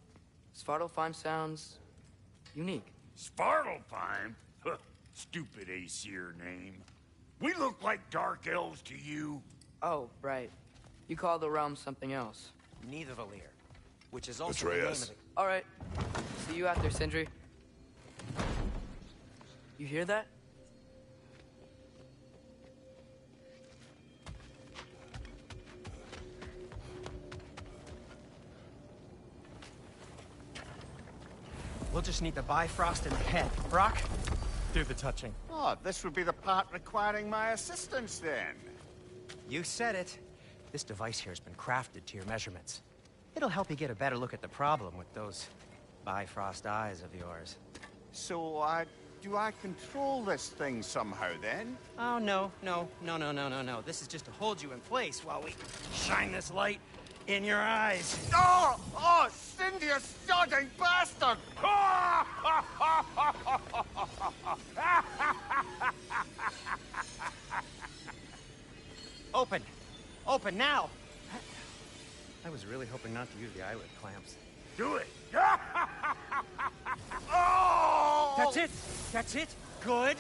Svartalfheim sounds unique. Svartalfheim? Stupid Aesir name. We look like dark elves to you. Oh, right. You call the realm something else. Nidavellir, which is also the name Atreus. of the... All right. See you out there, Sindri. You hear that? We'll just need the Bifrost in the head. Brock, do the touching. Oh, this would be the part requiring my assistance, then. You said it. This device here has been crafted to your measurements. It'll help you get a better look at the problem with those Bifrost eyes of yours. So, do I control this thing somehow, then? Oh, no. This is just to hold you in place while we shine this light in your eyes. Oh, Cindy, you sodding bastard! Open! Open now! I was really hoping not to use the eyelid clamps. Do it. Oh! That's it! That's it! Good!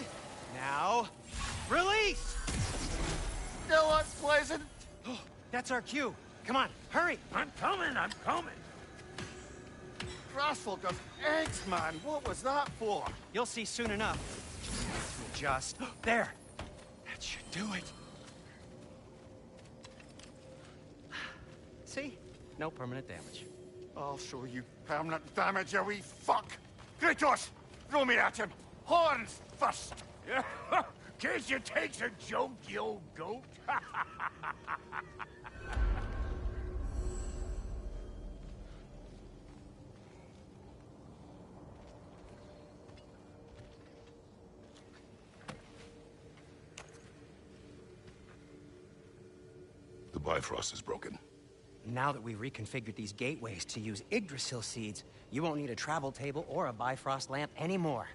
Now, release! Still unpleasant. That's our cue. Come on, hurry! I'm coming. Grassful of eggs, man. What was that for? You'll see soon enough. Just there. That should do it. See? No permanent damage. I'll show you permanent damage, you wee fuck. Kratos, throw me at him. Horns first. Can't you take a joke, you old goat? The Bifrost is broken. Now that we've reconfigured these gateways to use Yggdrasil seeds, you won't need a travel table or a Bifrost lamp anymore.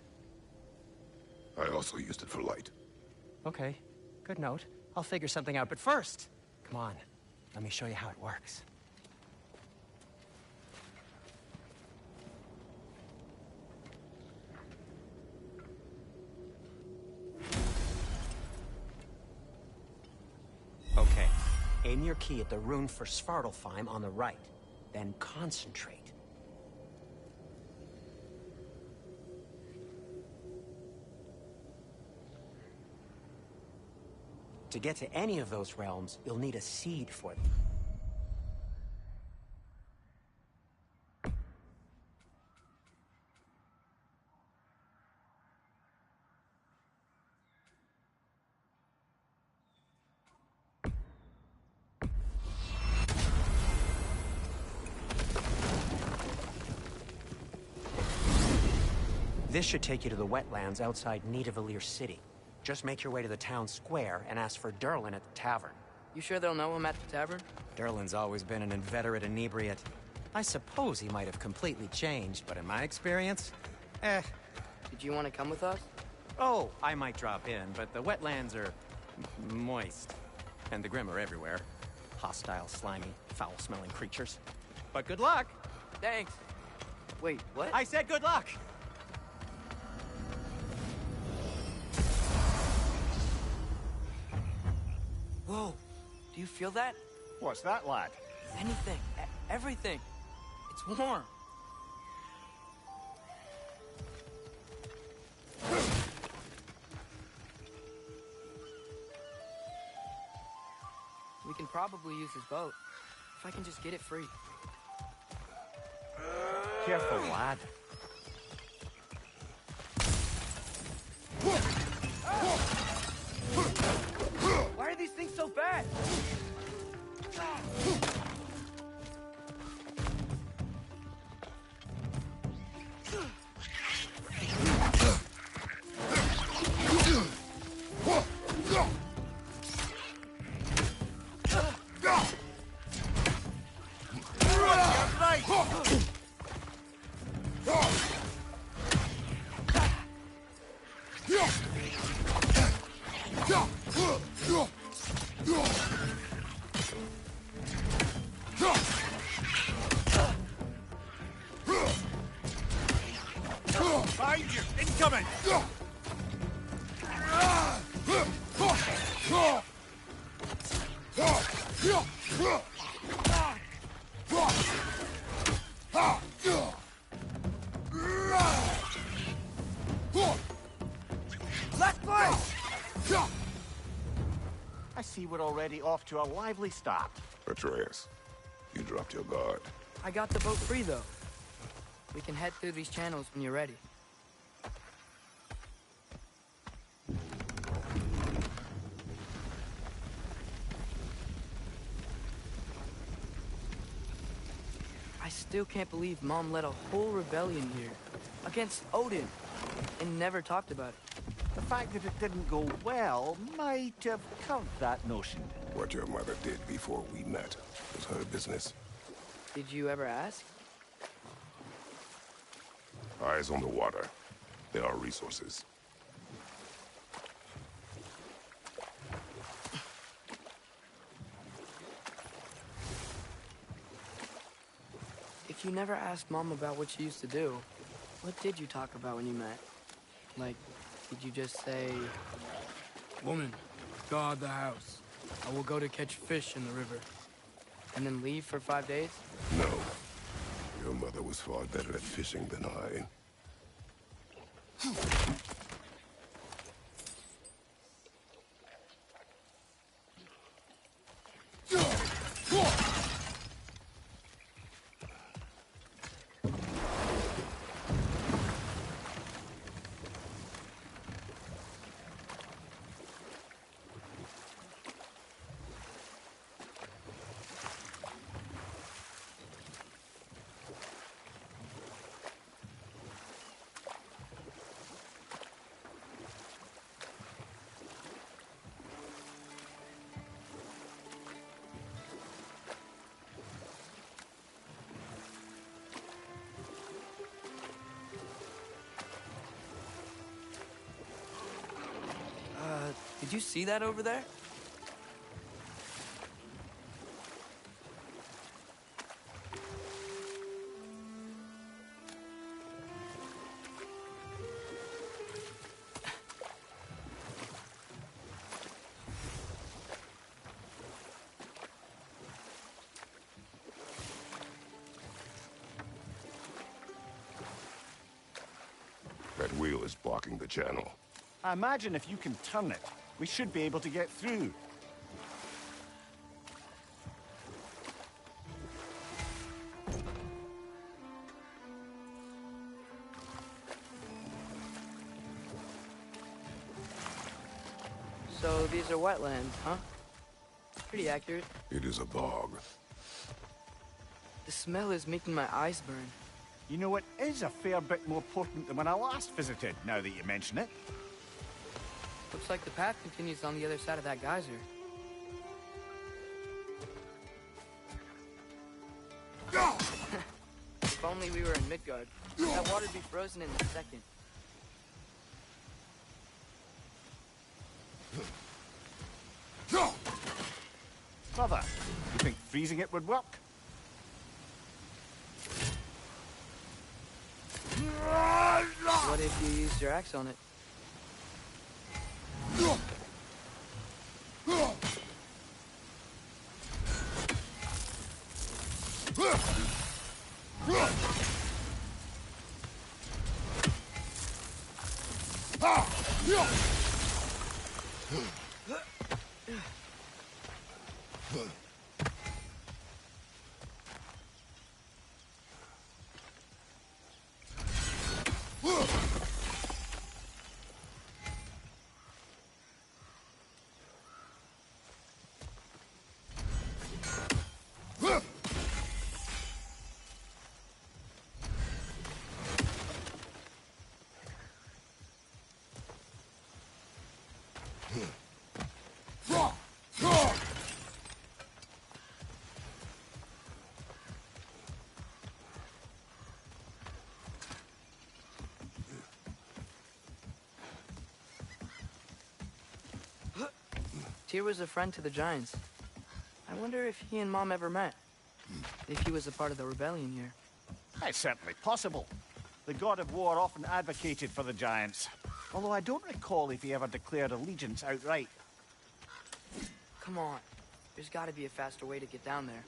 I also used it for light. Okay, good note. I'll figure something out, but first, come on, let me show you how it works. Okay, aim your key at the rune for Svartalfheim on the right, then concentrate. To get to any of those realms, you'll need a seed for them. This should take you to the wetlands outside Nidavellir City. Just make your way to the town square and ask for Durlin at the tavern. You sure they'll know him at the tavern? Durlin's always been an inveterate inebriate. I suppose he might have completely changed, but in my experience, Did you want to come with us? Oh, I might drop in, but the wetlands are moist. And the Grim are everywhere. Hostile, slimy, foul-smelling creatures. But good luck! Thanks. Wait, what? I said good luck! Whoa. Do you feel that? What's that, lad? Anything. Everything. It's warm. We can probably use his boat. If I can just get it free. Careful, lad. Why are these things so bad? I see we're already off to a lively start. Atreus, you dropped your guard. I got the boat free, though. We can head through these channels when you're ready. I still can't believe Mom led a whole rebellion here. Against Odin. And never talked about it. The fact that it didn't go well might have curved that notion. What your mother did before we met was her business. Did you ever ask? Eyes on the water. There are resources. If you never asked Mom about what she used to do, what did you talk about when you met? Like, did you just say, "Woman, guard the house. I will go to catch fish in the river," and then leave for 5 days? No. Your mother was far better at fishing than I. Did you see that over there? That wheel is blocking the channel. I imagine if you can turn it, we should be able to get through. So these are wetlands, huh? Pretty accurate. It is a bog. The smell is making my eyes burn. You know, it is a fair bit more potent than when I last visited, now that you mention it. Looks like the path continues on the other side of that geyser. If only we were in Midgard. That water'd be frozen in a second. Brother, you think freezing it would work? What if you used your axe on it? Tyr was a friend to the Giants. I wonder if he and Mom ever met. If he was a part of the rebellion here. It's certainly possible. The god of war often advocated for the Giants. Although I don't recall if he ever declared allegiance outright. Come on. There's gotta be a faster way to get down there.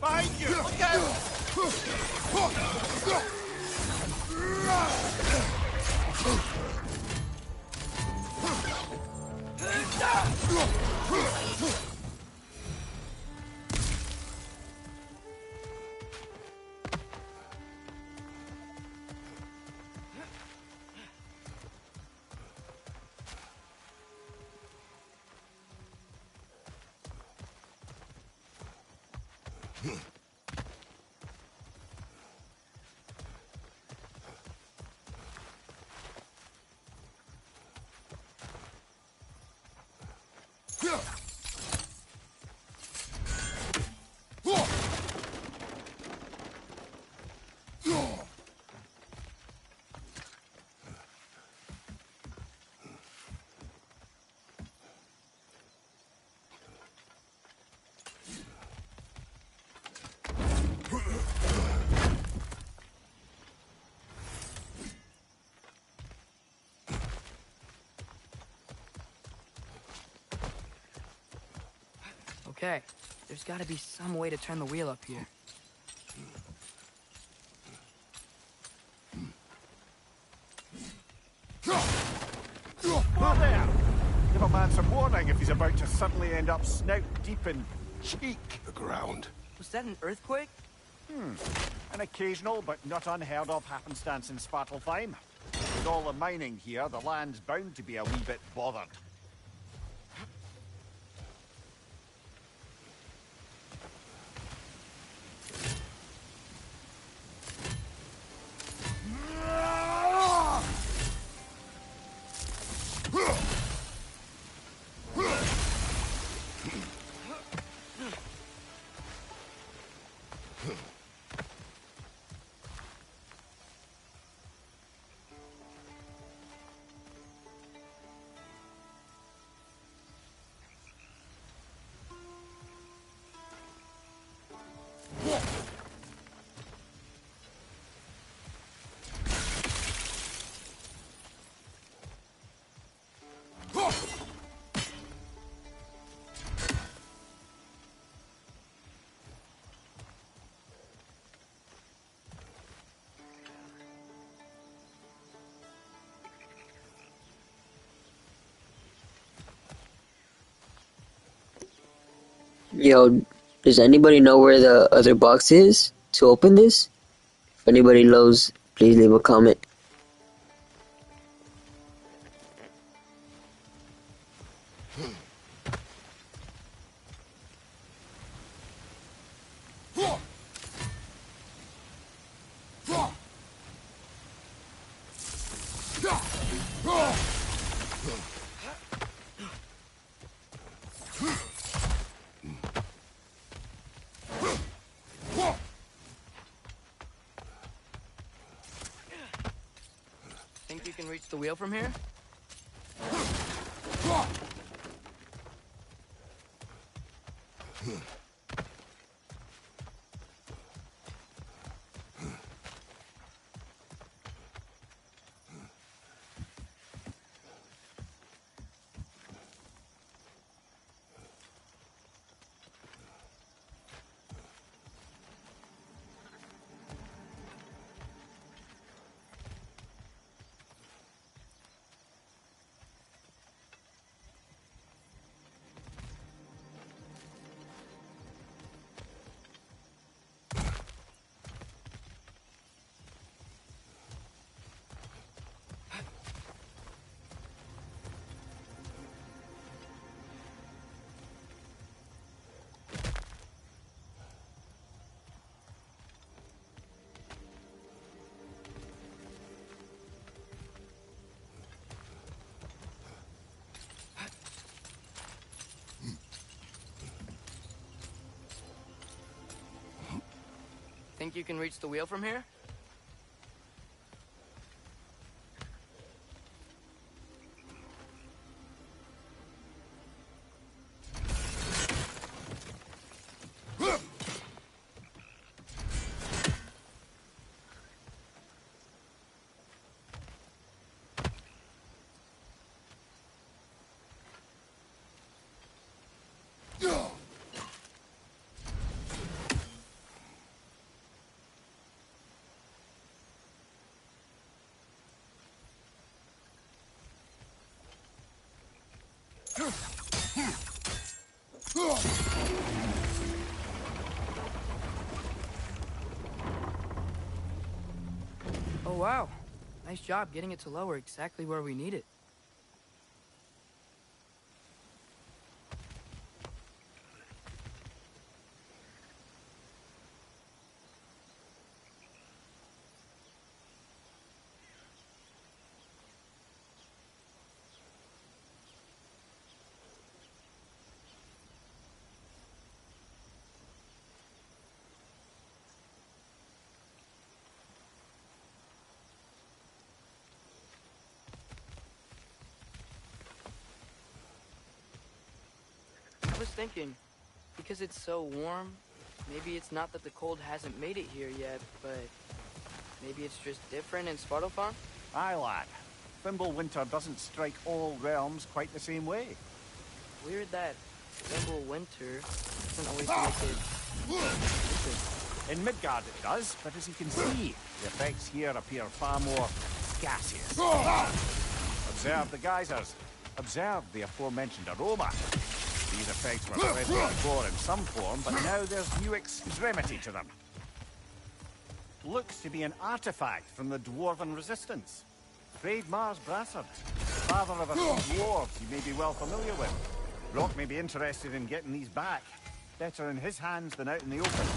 Behind you! Look out! Okay, there's gotta be some way to turn the wheel up here. Whoa there! Give a man some warning if he's about to suddenly end up snout deep in cheek. The ground. Was that an earthquake? An occasional but not unheard of happenstance in Svartalfheim. With all the mining here, the land's bound to be a wee bit bothered. Yo, does anybody know where the other box is to open this? If anybody knows, please leave a comment. Think you can reach the wheel from here? Think you can reach the wheel from here? Oh wow, nice job getting it to lower exactly where we need it. I was thinking, because it's so warm, maybe it's not that the cold hasn't made it here yet, but maybe it's just different in Svartalfheim? Aye, lad. Winter doesn't strike all realms quite the same way. Weird that Winter doesn't always make it winter. In Midgard it does, but as you can see, the effects here appear far more gaseous. Observe the geysers. Observe the aforementioned aroma. These effects were present before in some form, but now there's new extremity to them. Looks to be an artifact from the Dwarven Resistance. Mars Brassard, father of a few dwarves you may be well familiar with. Rock may be interested in getting these back. Better in his hands than out in the open.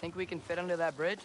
Think we can fit under that bridge?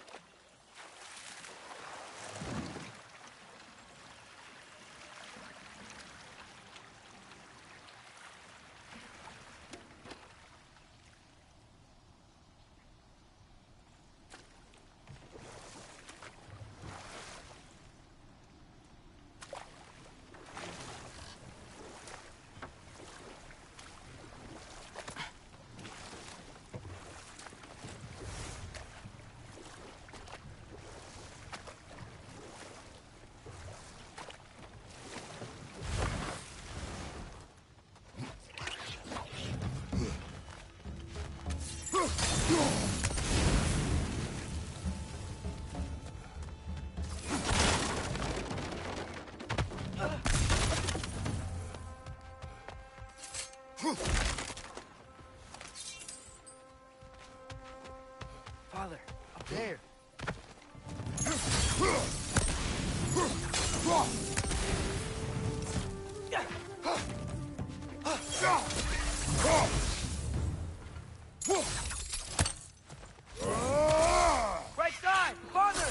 Right side! Farther!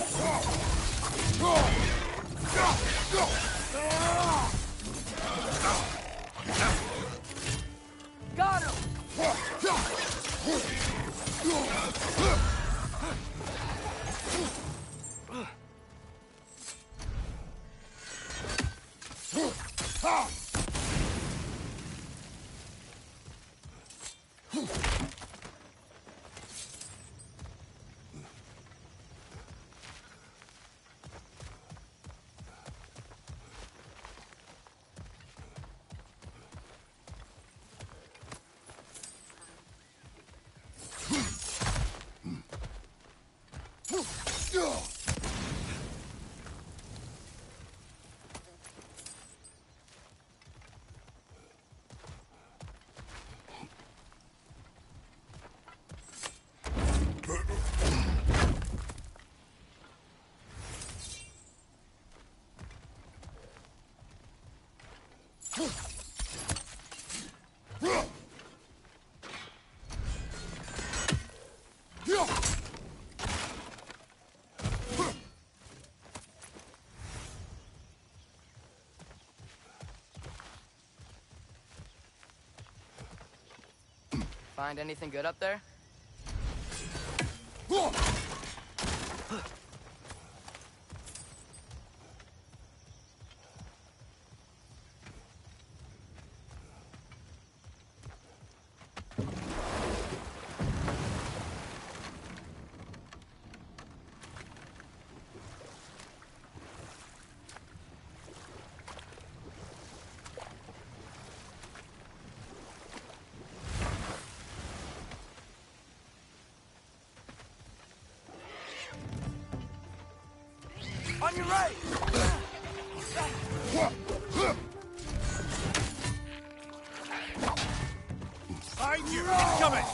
Got him! Find anything good up there? On your right! Behind you! Coming!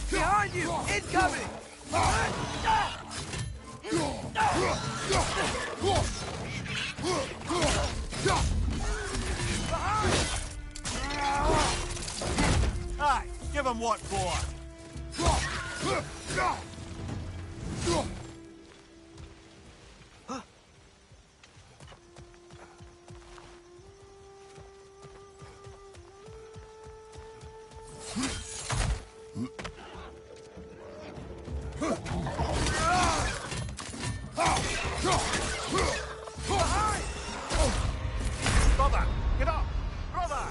Behind you! Incoming! Aye, give him what for! Brother, get up! Brother!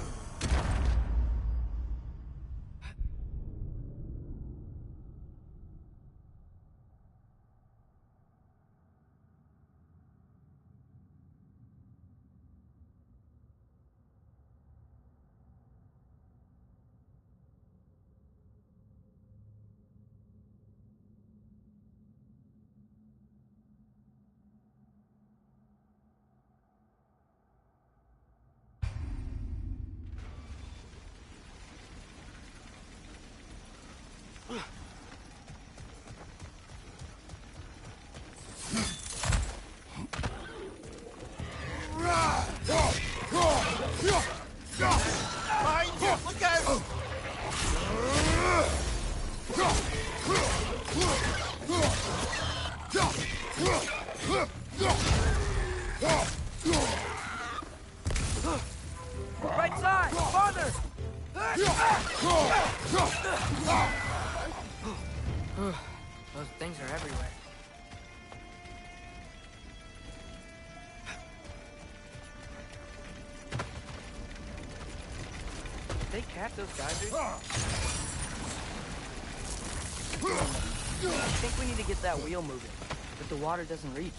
Behind you! Look out! Right side! Farther! Those things are everywhere. Did they cap those geysers? I think we need to get that wheel moving, but the water doesn't reach.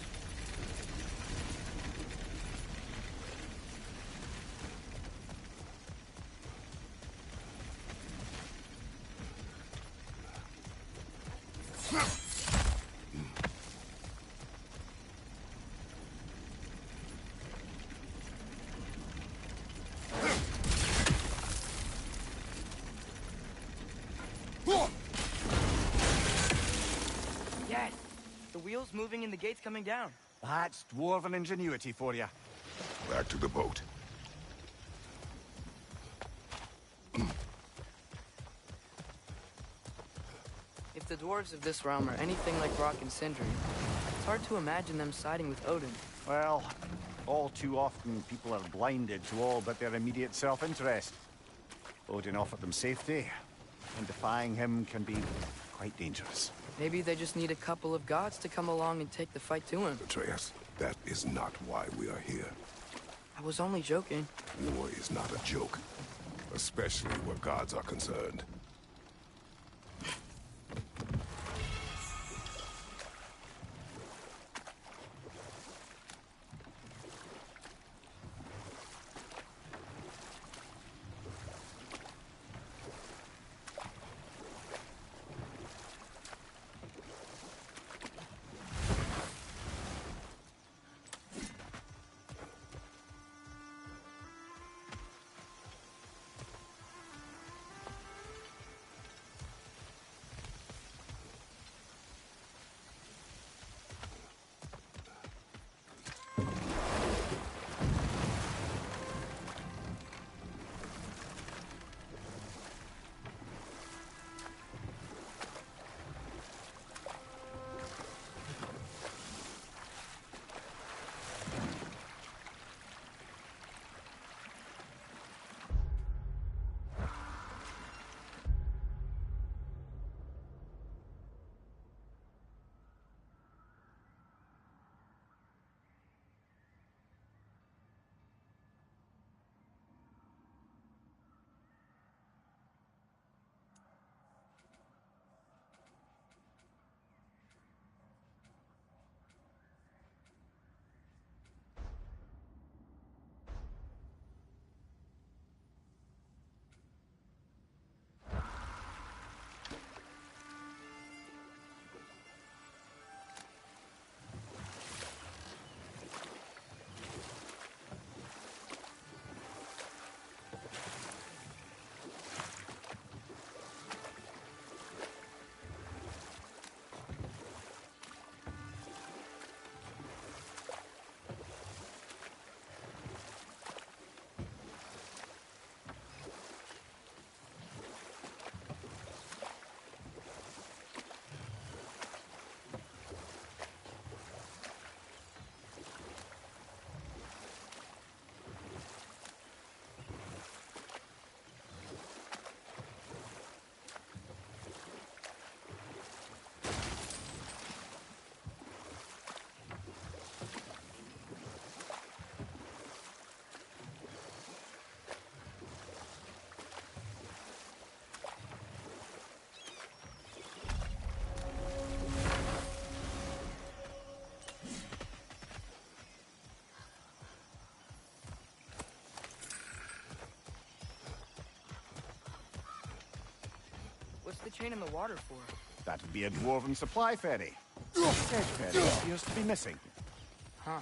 The wheels moving and the gates coming down. That's dwarven ingenuity for you. Back to the boat. If the dwarves of this realm are anything like Rock and Sindri, it's hard to imagine them siding with Odin. Well, all too often people are blinded to all but their immediate self-interest. Odin offered them safety, and defying him can be quite dangerous. Maybe they just need a couple of gods to come along and take the fight to him. Atreus, that is not why we are here. I was only joking. War is not a joke, especially where gods are concerned. What's the chain in the water for? That'd be a dwarven supply ferry. The sedge ferry appears to be missing. Huh.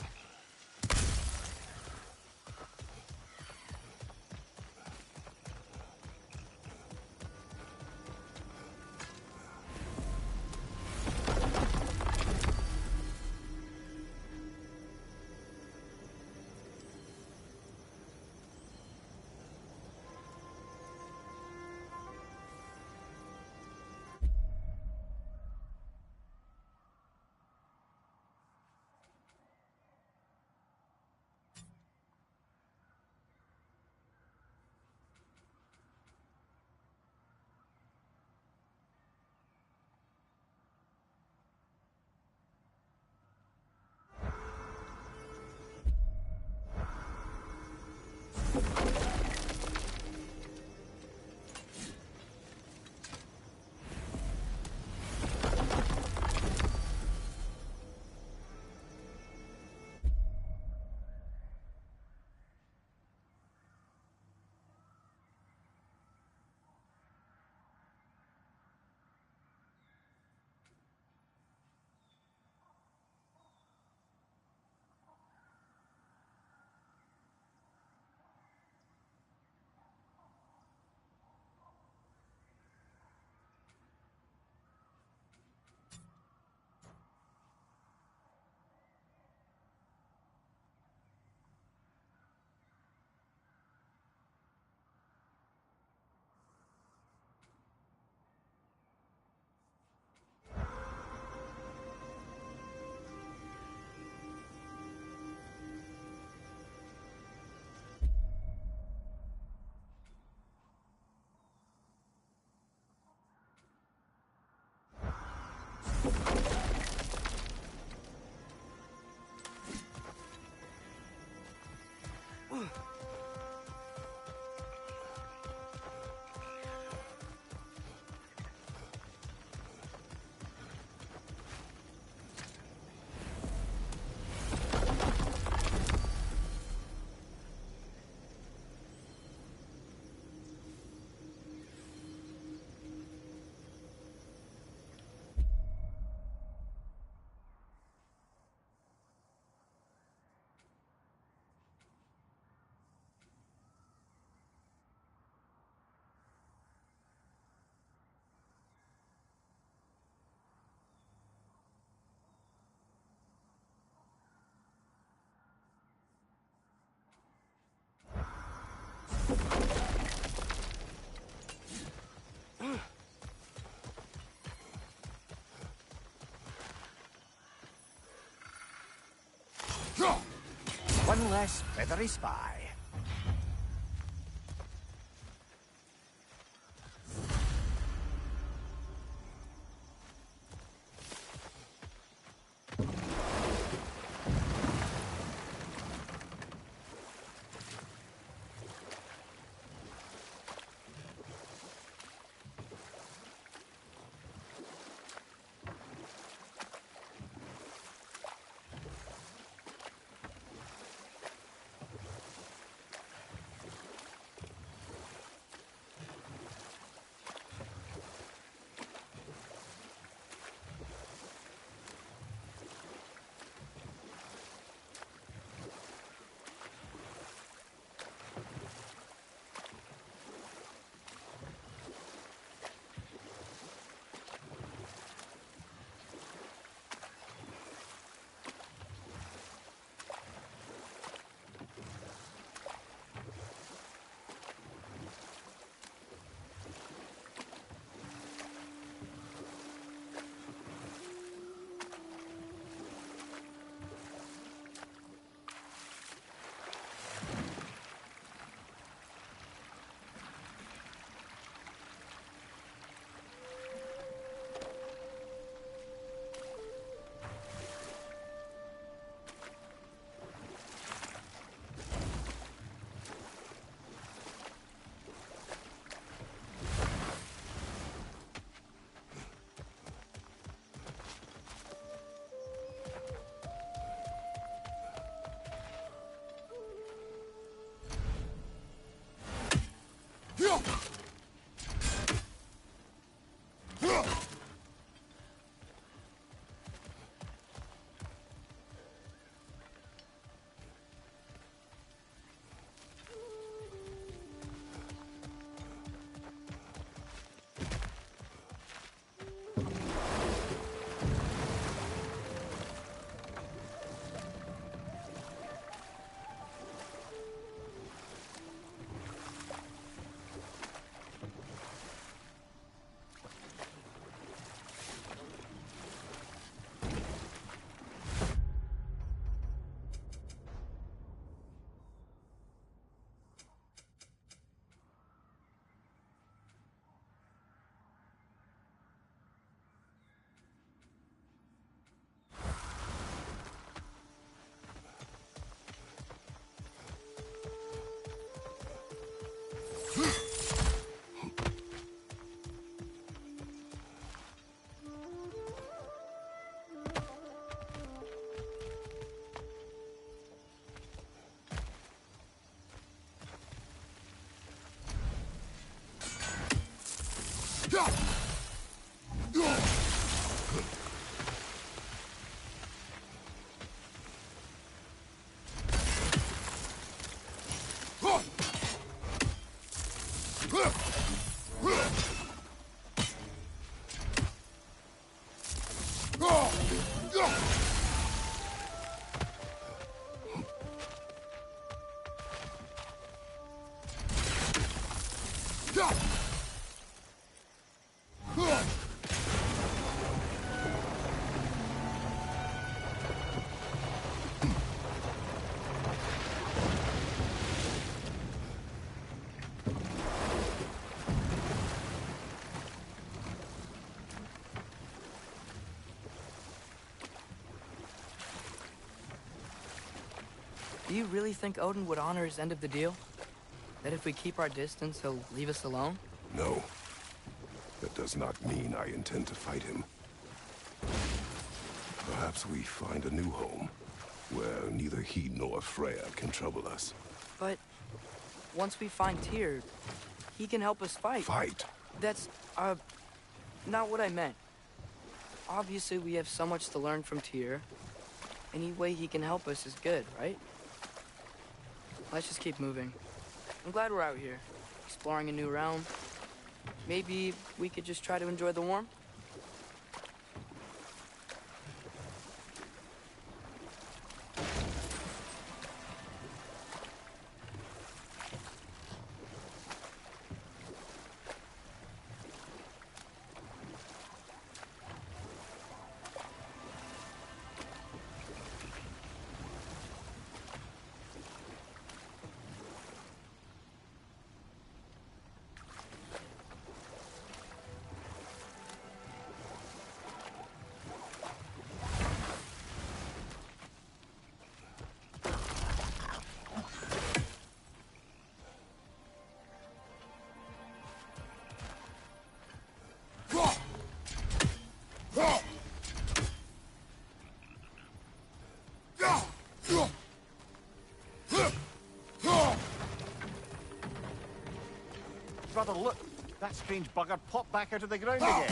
One less feathery spy. Do you really think Odin would honor his end of the deal? That if we keep our distance, he'll leave us alone? No. That does not mean I intend to fight him. Perhaps we find a new home, where neither he nor Freya can trouble us. But once we find Tyr, he can help us fight. Fight? That's, not what I meant. Obviously, we have so much to learn from Tyr. Any way he can help us is good, right? Let's just keep moving. I'm glad we're out here, exploring a new realm. Maybe we could just try to enjoy the warmth? Brother, look! That strange bugger popped back out of the ground again.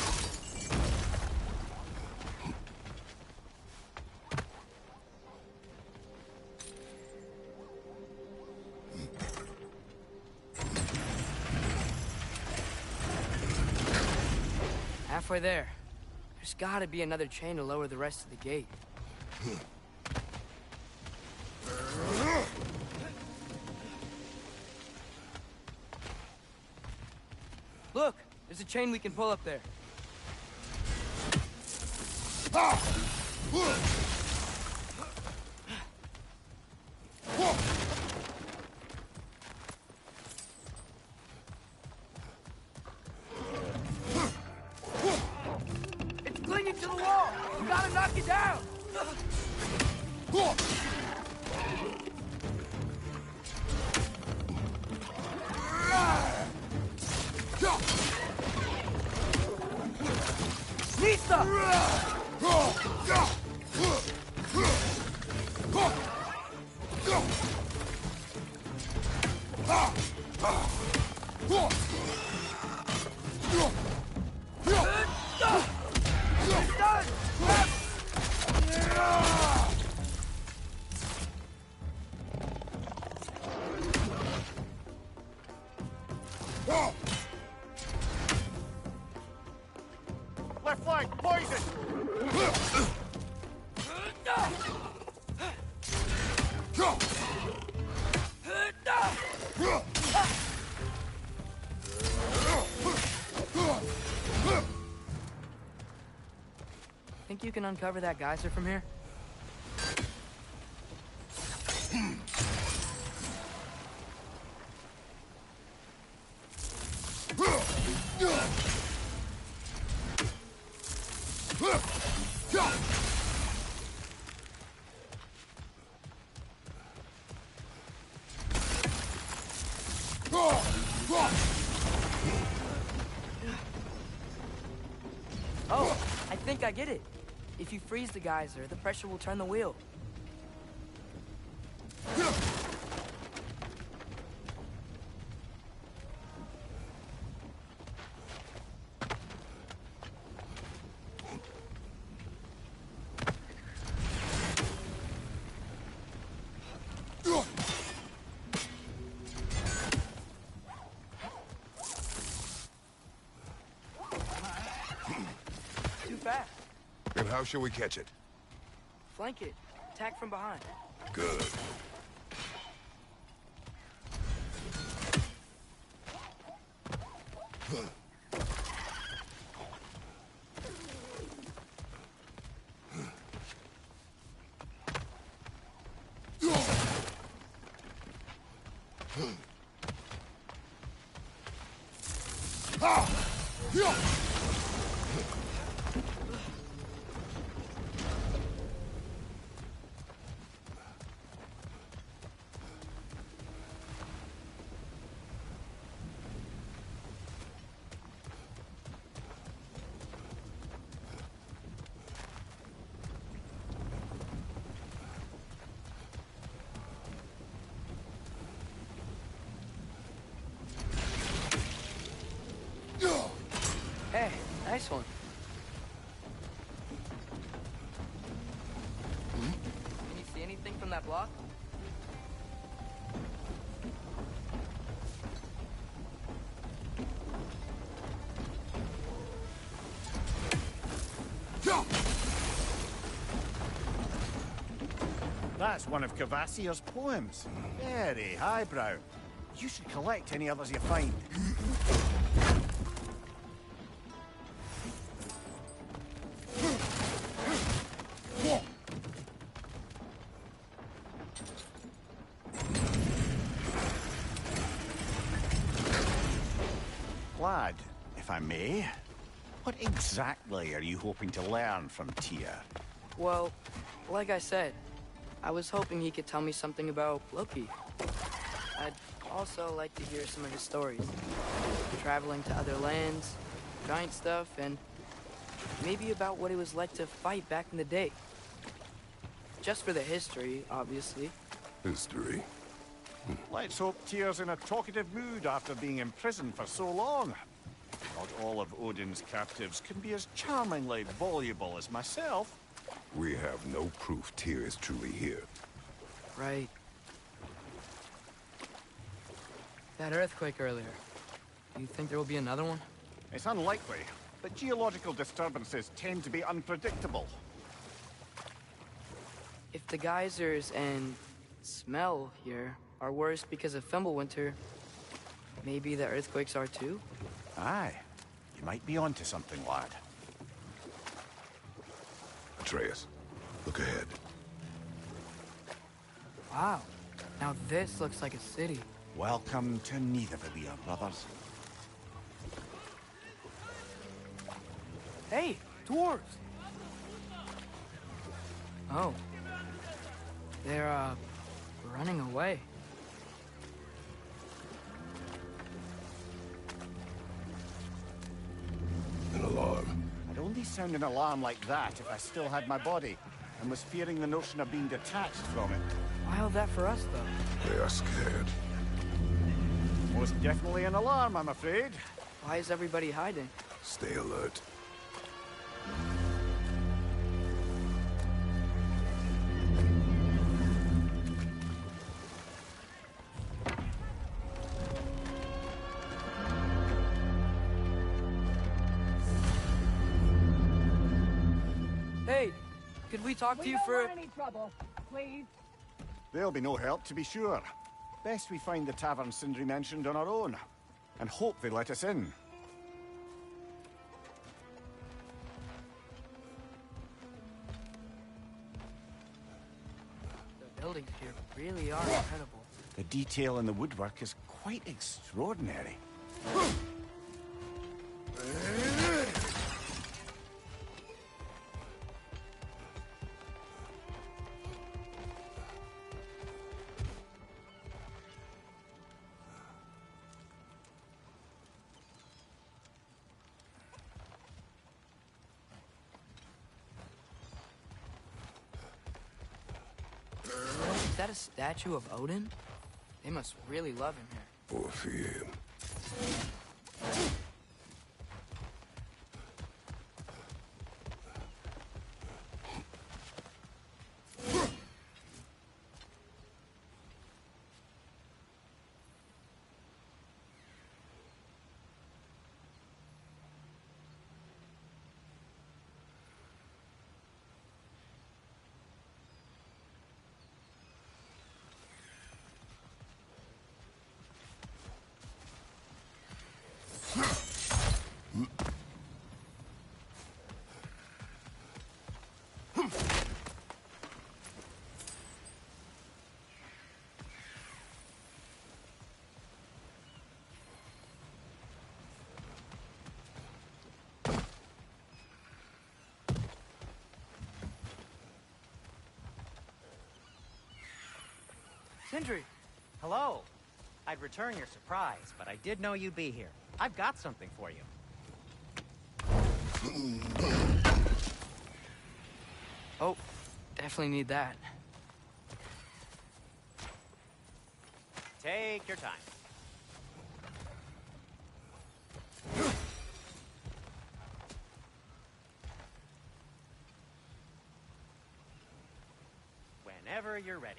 Halfway there. There's gotta be another chain to lower the rest of the gate. Look! There's a chain we can pull up there. It's clinging to the wall! You gotta knock it down! Lisa! Left flank, poison! Think you can uncover that geyser from here? Oh, I think I get it. If you freeze the geyser, the pressure will turn the wheel. Too fast. Then how shall we catch it? Flank it. Attack from behind. Good. Nice one. Can you see anything from that block? That's one of Cavassier's poems. Very highbrow. You should collect any others you find. Lad, if I may, what exactly are you hoping to learn from Tyr? Well, like I said, I was hoping he could tell me something about Loki. I'd also like to hear some of his stories. Traveling to other lands, giant stuff, and maybe about what it was like to fight back in the day. Just for the history, obviously. History? Let's hope Tyr's in a talkative mood after being imprisoned for so long. Not all of Odin's captives can be as charmingly voluble as myself. We have no proof Tyr is truly here. Right. That earthquake earlier. Do you think there will be another one? It's unlikely, but geological disturbances tend to be unpredictable. If the geysers and smell here are worse because of Fimbulwinter, maybe the earthquakes are too? Aye. You might be onto something, lad. Atreus, look ahead. Wow. Now this looks like a city. Welcome to Nidavellir, brothers. Hey, dwarves! Oh. They're, running away. An alarm. I'd only sound an alarm like that if I still had my body, and was fearing the notion of being detached from it. Why all that for us, though? They are scared. Most definitely an alarm, I'm afraid. Why is everybody hiding? Stay alert. Hey, could we talk to you for... We don't want any trouble, please. There'll be no help, to be sure. Best we find the tavern Sindri mentioned on our own, and hope they let us in. The buildings here really are incredible. The detail in the woodwork is quite extraordinary. Is that a statue of Odin? They must really love him here. Or fear him. Sindri! Hello. I'd return your surprise, but I did know you'd be here. I've got something for you. Oh, definitely need that. Take your time. whenever you're ready.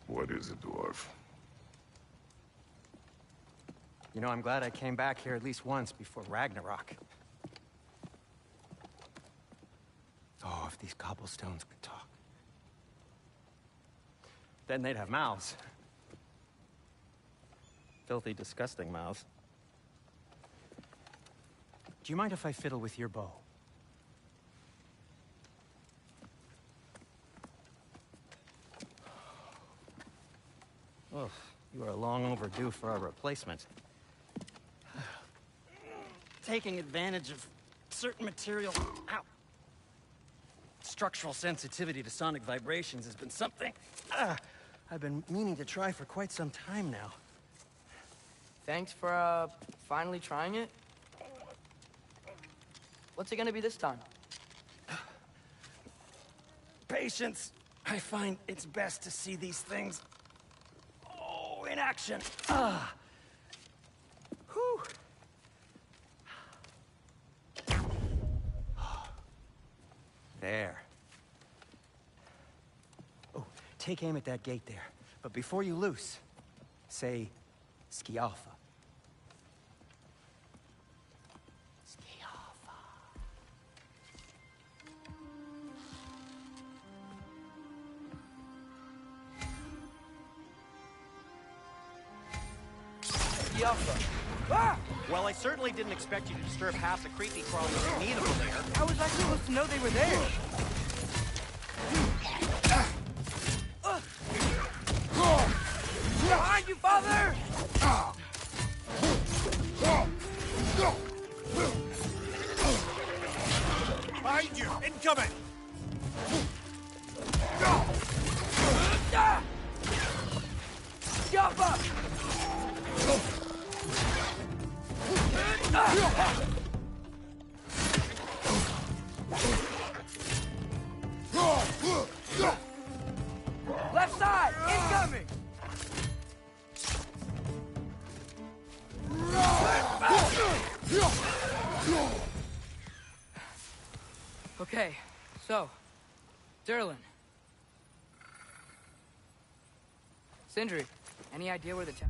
What is it, dwarf? You know, I'm glad I came back here at least once before Ragnarok. Oh, if these cobblestones could talk. Then they'd have mouths. Filthy, disgusting mouths. Do you mind if I fiddle with your bow? Oh, you are long overdue for a replacement. Taking advantage of certain material... Ow. Structural sensitivity to sonic vibrations has been something I've been meaning to try for quite some time now. Thanks for, finally trying it. What's it gonna be this time? Patience. I find it's best to see these things... Oh, in action. Whew. There. Oh, take aim at that gate there. But before you loose, say, Skialfa. Skialfa. Skialfa. Ah! Well, I certainly didn't expect you to disturb half the creepy crawlies that need them there. How was I supposed to know they were there? Behind you, father! Behind you! Incoming! Jump up! Left side! Incoming! Okay, so, Durlin. Sindri, any idea where the town...